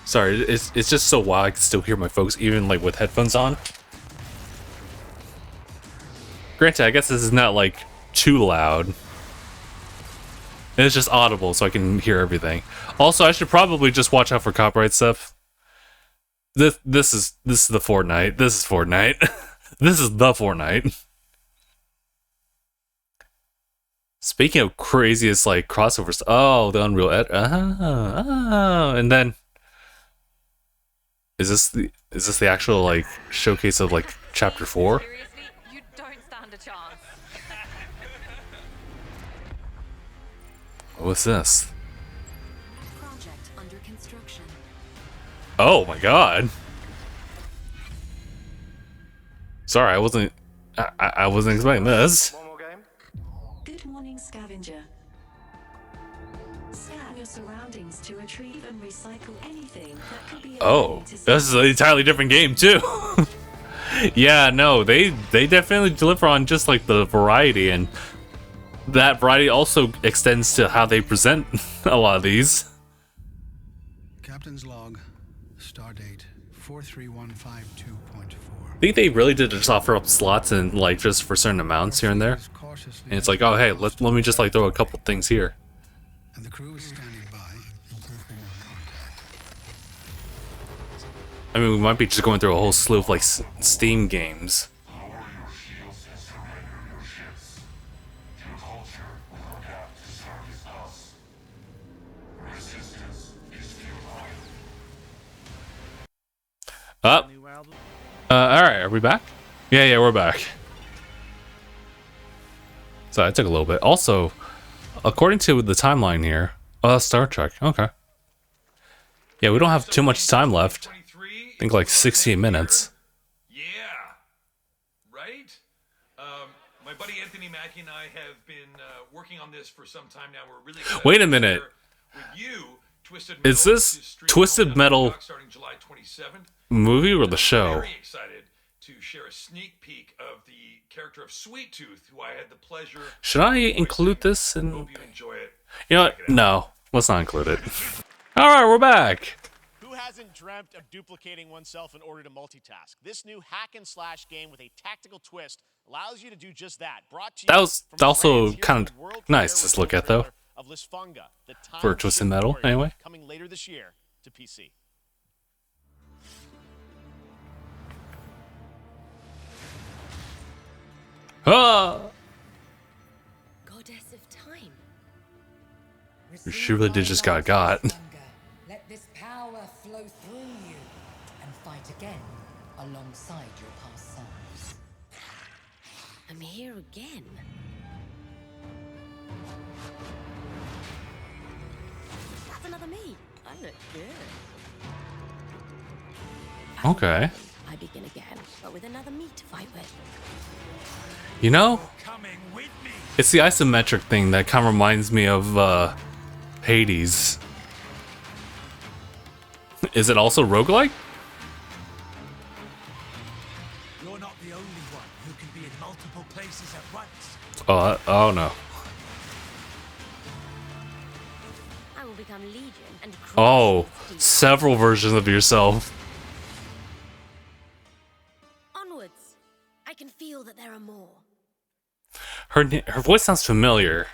Sorry, it's just so wild I can still hear my folks even like with headphones on. Granted, I guess this is not like too loud. It's just audible so I can hear everything. Also, I should probably just watch out for copyright stuff. This is the Fortnite. This is Fortnite. This is the Fortnite. Speaking of craziest like crossovers, oh, the Unreal and then is this the actual like showcase of like Chapter 4? Seriously, you don't stand a chance. What's this? Project under construction. Oh my god. Sorry, I wasn't expecting this. Good morning, scavenger. Scan your surroundings to retrieve and recycle anything that could be. Oh, this is an entirely different game too. Yeah, no, they definitely deliver on just like the variety, and that variety also extends to how they present a lot of these. Captain's log, stardate 43152.4. I think they really did just offer up slots and like just for certain amounts here and there. And it's like, oh hey, let me just like throw a couple things here. And the crew is standing by. I mean, we might be just going through a whole slew of like Steam games. Up. Alright, are we back? Yeah, we're back. So it took a little bit. Also, according to the timeline here, Star Trek. Okay. Yeah, we don't have too much time left. I think like 16 minutes. Yeah, right? My buddy Anthony Mackie and I have been working on this for some time now. We're really excited Wait a minute. with you, Twisted Is Metal, this Twisted Metal starting July 27th. movie or the show? Very excited to share a sneak peek of the character of Sweet Tooth, who I had the pleasure. Should I include this in? Hope you enjoy it. You know what? No, let's not include it. All right, we're back. Who hasn't dreamt of duplicating oneself in order to multitask? This new hack and slash game with a tactical twist allows you to do just that. Brought to you That was from also Rand's kind of World nice to look at, though. of Lisfunga, the For Twisted Metal, Warrior, anyway. coming later this year to PC. Ah! Goddess of time. She really did just got. Let this power flow through you and fight again alongside your past selves. I'm here again. That's another me. I look good. Okay. I begin again, but with another me to fight with. You know, it's the isometric thing that kind of reminds me of Hades. Is it also roguelike? You're not the only one who can be in multiple places at once. Oh no. I will become Legion and Oh, several versions of yourself. onwards. I can feel that there are more. Her voice sounds familiar.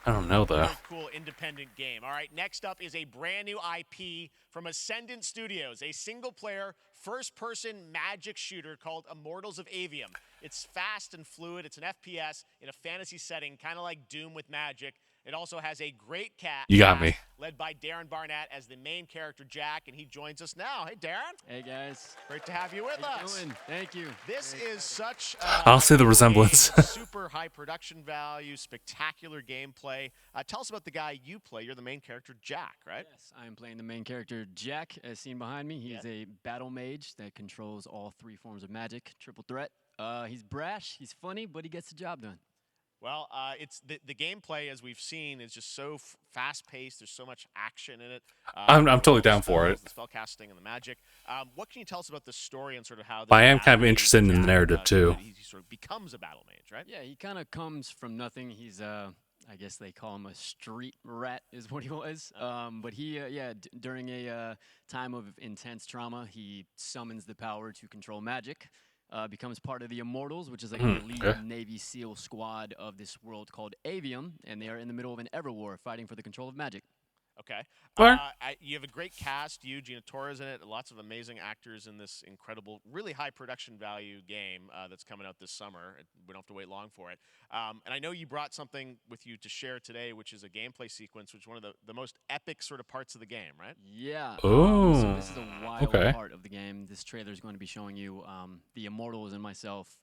I don't know though. Cool independent game. All right, next up is a brand new IP from Ascendant Studios, a single-player, first-person magic shooter called Immortals of Avium. It's fast and fluid. It's an FPS in a fantasy setting, kind of like Doom with magic. It also has a great cast. You got me. Led by Darren Barnett as the main character, Jack, and he joins us now. Hey, Darren. Hey, guys. Great to have you with How you us. doing? Thank you. This is such I don't see the resemblance. super high production value, spectacular gameplay. Tell us about the guy you play. You're the main character, Jack, right? Yes, I am playing the main character, Jack, as seen behind me. He's a battle mage that controls all three forms of magic, triple threat. He's brash, he's funny, but he gets the job done. Well, it's the gameplay, as we've seen, is just so fast-paced. There's so much action in it. I'm totally down for it. The spellcasting and the magic. What can you tell us about the story and sort of how? I am kind of interested in the narrative too. He sort of becomes a battle mage, right? Yeah, he kind of comes from nothing. He's I guess they call him a street rat, is what he was. But he, during a time of intense trauma, he summons the power to control magic. Becomes part of the Immortals, which is like an elite Navy SEAL squad of this world called Avium, and they are in the middle of an Everwar fighting for the control of magic. Okay. Alright. You have a great cast. You, Gina Torres in it. Lots of amazing actors in this incredible, really high production value game that's coming out this summer. We don't have to wait long for it. And I know you brought something with you to share today, which is a gameplay sequence, which is one of the most epic sort of parts of the game, right? Yeah. Oh. So this is a wild part of the game. This trailer is going to be showing you the Immortals and myself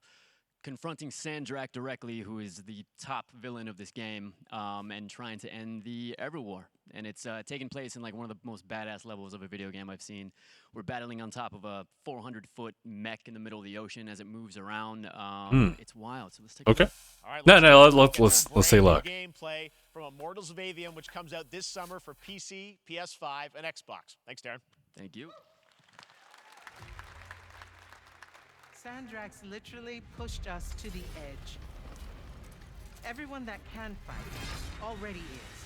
confronting Sandrak directly, who is the top villain of this game, and trying to end the Everwar. And it's taking place in like one of the most badass levels of a video game I've seen. We're battling on top of a 400-foot mech in the middle of the ocean as it moves around. It's wild. So let's take a look. All right, let's take a look. Gameplay from Immortals of Avium, which comes out this summer for PC, PS5, and Xbox. Thanks, Darren. Thank you. Sandrax literally pushed us to the edge. Everyone that can fight already is.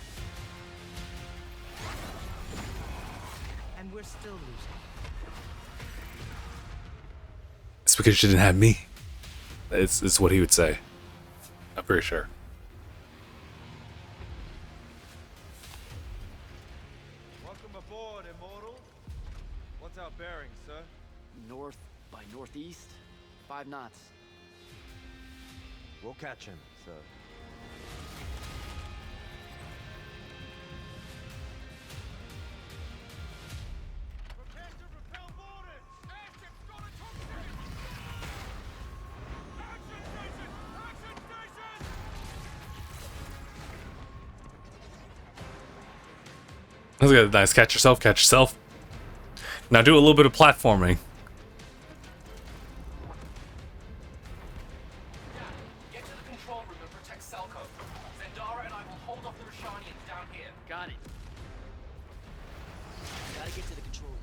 And we're still losing. It's because she didn't have me. It's what he would say. I'm pretty sure. Welcome aboard, Immortal. What's our bearing, sir? North by northeast, 5 knots. We'll catch him, sir. That's good. Nice. Catch yourself. Catch yourself. Now do a little bit of platforming. Get to the control room and protect Selko. Zendara and I will hold off the Rashanians down here. Got it. Gotta get to the control room.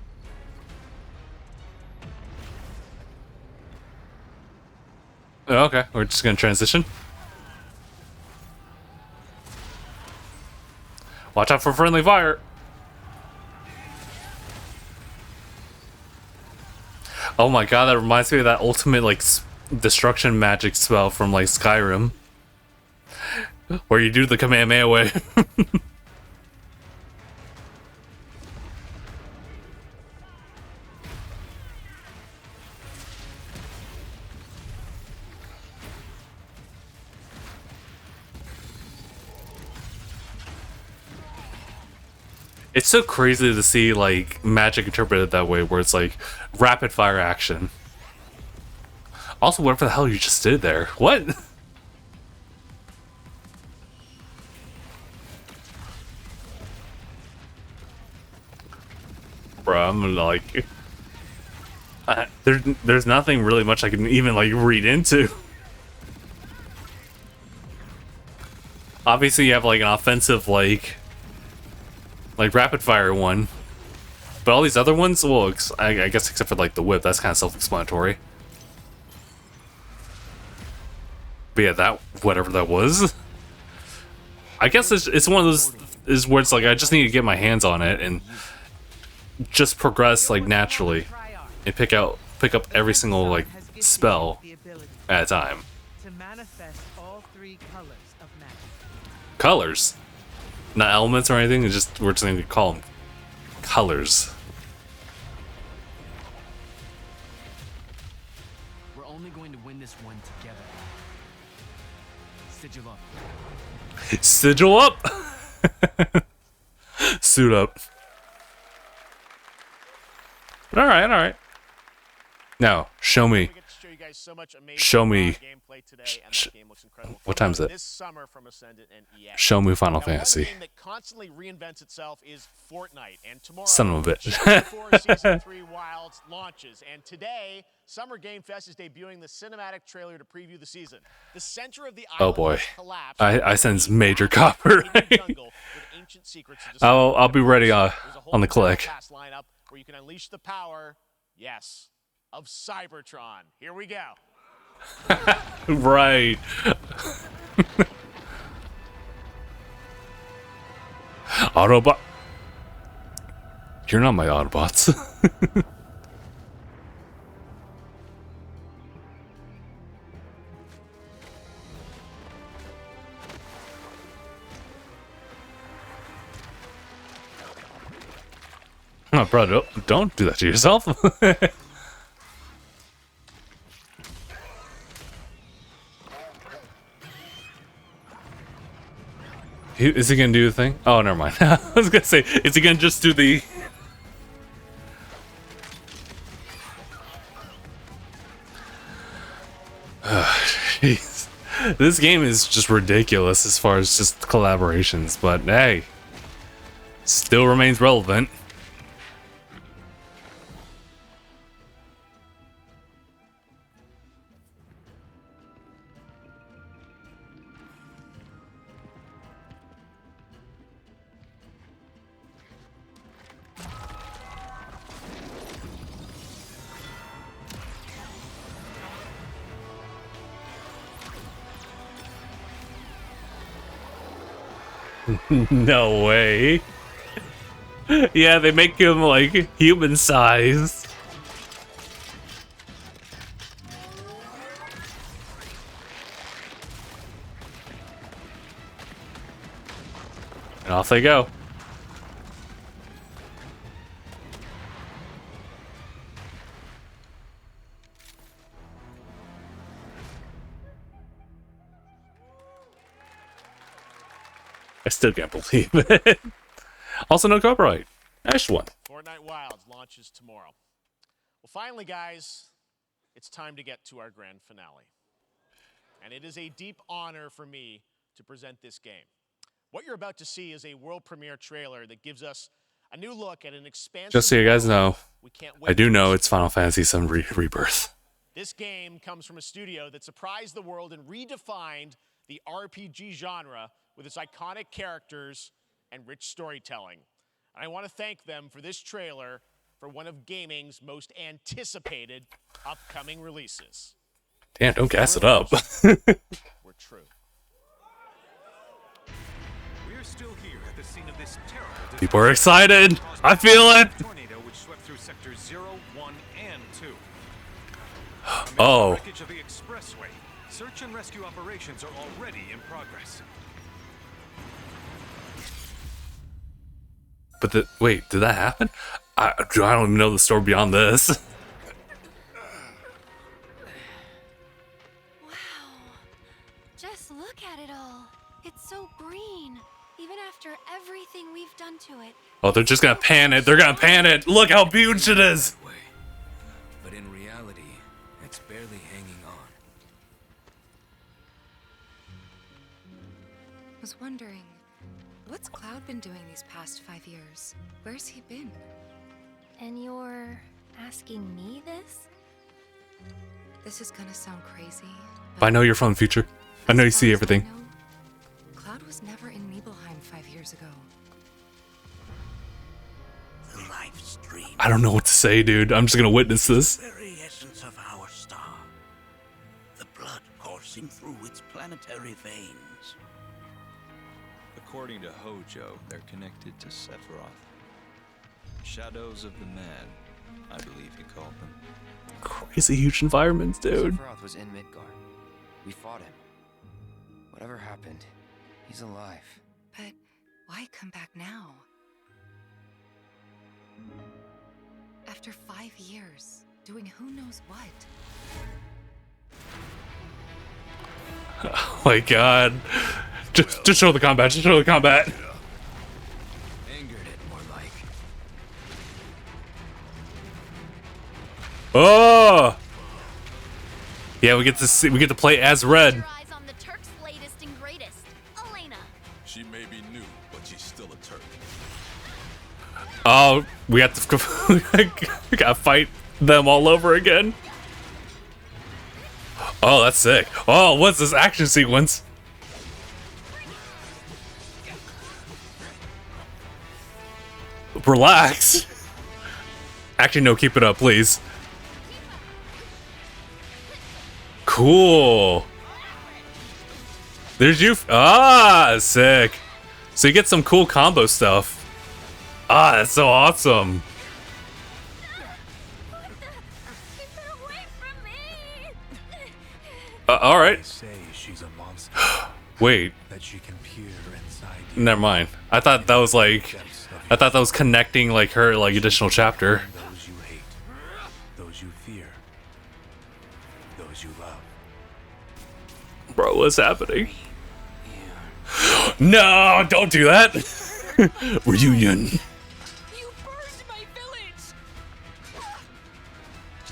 Oh, okay, we're just gonna transition. Watch out for friendly fire. Oh my god, that reminds me of that ultimate like destruction magic spell from like Skyrim, where you do the Kamehameha wave. It's so crazy to see like magic interpreted that way, where it's like rapid fire action. Also, whatever the hell you just did there, what? Bro, I'm like, there's nothing really much I can even like read into. Obviously, you have like an offensive like rapid fire one, but all these other ones, well, I guess except for like the whip, that's kind of self-explanatory. But yeah, that whatever that was, I guess it's one of those is where it's like I just need to get my hands on it and just progress like naturally and pick up every single like spell at a time. To manifest all three colors of magic. Colors, not elements or anything. It's just we're just going to call them colors. We're only going to win this one together. Sigil up. Sigil up. Suit up. All right. Now, show me. Show me. What time is it? Show me Final Fantasy. One game that constantly reinvents itself is Fortnite, and tomorrow, Son of a bitch. before Season 3 Wilds launches, and today, Summer Game Fest is debuting the cinematic trailer to preview the season. The center of the Oh island boy, has collapsed. I sense major copyright. I'll be ready on the click. Pass lineup where you can unleash the power, yes, of Cybertron. Here we go. Right. Autobot. You're not my Autobots. Oh, bro, don't do that to yourself. Is he gonna do the thing? Oh, never mind. I was gonna say, is he gonna just do the... Jeez. This game is just ridiculous as far as just collaborations, but hey, still remains relevant. No way. Yeah, they make him like human sized. And off they go. I still can't believe it. Also, no copyright. Nice one. Fortnite Wilds launches tomorrow. Well, finally, guys, it's time to get to our grand finale. And it is a deep honor for me to present this game. What you're about to see is a world premiere trailer that gives us a new look at an expansive... Just so you guys know, I do know it's Final Fantasy VII Rebirth. This game comes from a studio that surprised the world and redefined the RPG genre with its iconic characters and rich storytelling. And I want to thank them for this trailer for one of gaming's most anticipated upcoming releases. Damn, don't gas it up. We're true. We're still here at the scene of this terrible People are excited. I feel it. tornado which swept through sectors 0, 1, and 2. Oh. Wreckage of the expressway. Search and rescue operations are already in progress. But wait, did that happen? I don't even know the story beyond this. Just look at it all. It's so green. Even after everything we've done to it. Oh, they're just gonna pan it. They're gonna pan it. Look how huge it is. But in reality, it's barely hanging on. Was wondering, what's Cloud been doing these past 5 years? Where's he been? And you're asking me this? This is gonna sound crazy. I know you're from the future. I know you see everything. Cloud was never in Nibelheim 5 years ago. The life stream. I don't know what to say, dude. I'm just gonna witness this. The very essence of our star. The blood coursing through its planetary veins. According to Hojo, they're connected to Sephiroth. Shadows of the Man, I believe he called them. Crazy huge environments, dude. Sephiroth was in Midgard. We fought him. Whatever happened, he's alive. But why come back now? After 5 years, doing who knows what? Oh my god. Just show the combat. Just show the combat. Angered it, more like. Oh. Yeah, we get to see. We get to play as Red. On the Turk's latest and greatest, Elena. She may be new, but she's still a Turk. Oh, we have to. We gotta fight them all over again. Oh, that's sick. Oh, what's this action sequence? Relax. Actually, no, keep it up, please. Cool. There's you. Ah, sick. So you get some cool combo stuff. Ah, that's so awesome. All right. Say she's a monster. Wait. That she can peer inside you. Never mind. I thought that was like. I thought that was connecting like her like additional chapter. Those you hate, those you fear, those you love. Bro, what's happening? No, don't do that. Reunion.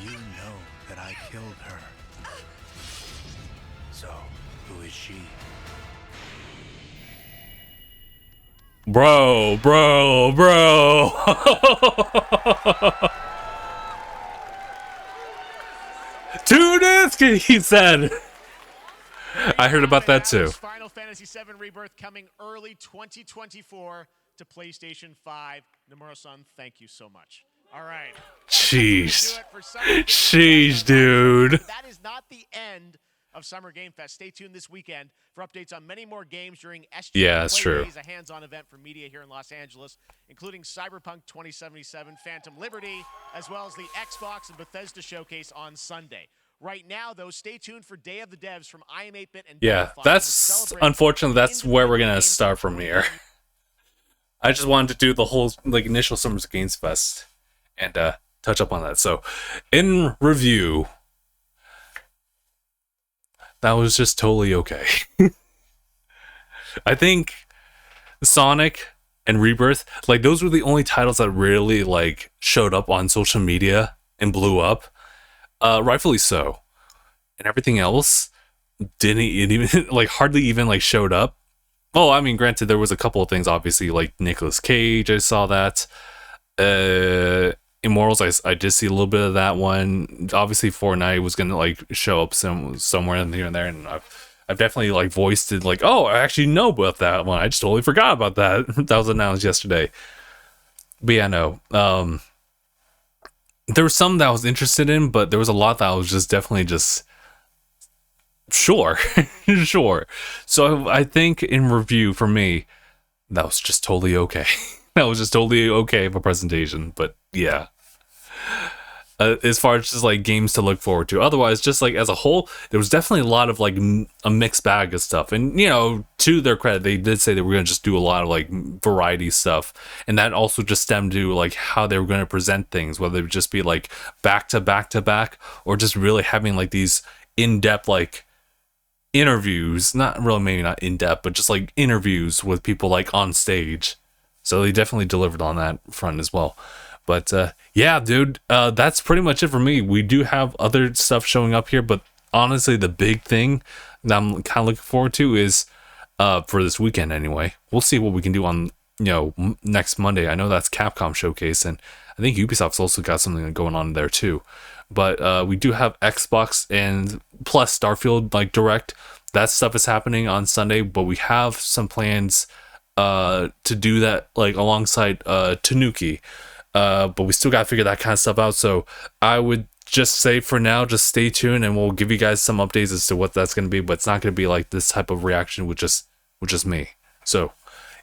You know that I killed her. So, who is she? Bro. Tunisk, he said. I heard about that too. Final Fantasy VII Rebirth coming early 2024 to PlayStation 5. Nomura-san, thank you so much. All right. Jeez. Sheesh, dude. That is not the end of Summer Game Fest. Stay tuned this weekend for updates on many more games during SG Yeah, that's true. Days, a hands-on event for media here in Los Angeles, including Cyberpunk 2077, Phantom Liberty, as well as the Xbox and Bethesda showcase on Sunday. Right now, though, stay tuned for Day of the Devs from I Am 8-Bit and Yeah, Delphi, that's unfortunately that's where we're gonna start from here. I just wanted to do the whole like initial Summer Games Fest and touch up on that. So, in review, that was just totally okay. I think Sonic and Rebirth, like those were the only titles that really like showed up on social media and blew up. Rightfully so. And everything else didn't even like hardly even like showed up. Oh, I mean, granted, there was a couple of things, obviously, like Nicolas Cage, I saw that. Immortals, I did see a little bit of that one. Obviously, Fortnite was gonna like show up somewhere in here and there, and I've definitely like voiced it like, oh, I actually know about that one. I just totally forgot about that. That was announced yesterday. But yeah, no. There was some that I was interested in, but there was a lot that I was just definitely just sure. Sure. So I think in review for me, that was just totally okay. That was just totally okay of a presentation. But yeah. As far as just like games to look forward to, otherwise, just like as a whole, there was definitely a lot of like a mixed bag of stuff. And you know, to their credit, they did say they were going to just do a lot of like variety stuff, and that also just stemmed to like how they were going to present things, whether it would just be like back to back to back, or just really having like these in-depth like interviews. Not really, maybe not in-depth, but just like interviews with people like on stage. So they definitely delivered on that front as well. But yeah, dude, that's pretty much it for me. We do have other stuff showing up here, but honestly, the big thing that I'm kind of looking forward to is for this weekend anyway. We'll see what we can do on, you know, next Monday. I know that's Capcom Showcase, and I think Ubisoft's also got something going on there too. But we do have Xbox and plus Starfield like Direct. That stuff is happening on Sunday, but we have some plans to do that like alongside Tanuki. But we still gotta figure that kind of stuff out. So I would just say for now, just stay tuned, and we'll give you guys some updates as to what that's gonna be. But it's not gonna be like this type of reaction with just me. So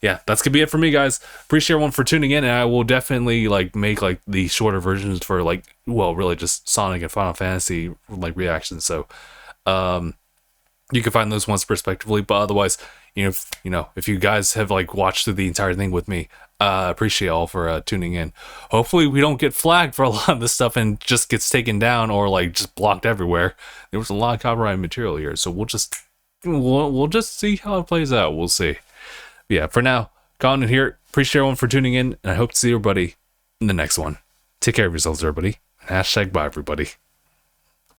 yeah, that's gonna be it for me, guys. Appreciate everyone for tuning in, and I will definitely like make like the shorter versions for like, well, really just Sonic and Final Fantasy like reactions. So you can find those ones respectively. But otherwise, if you guys have like watched through the entire thing with me, appreciate all for tuning in. Hopefully we don't get flagged for a lot of this stuff and just gets taken down or like just blocked everywhere. There was a lot of copyright material here, so we'll just see how it plays out. We'll see. Yeah, for now, Colin here. Appreciate everyone for tuning in, and I hope to see everybody in the next one. Take care of yourselves, everybody. #bye, everybody.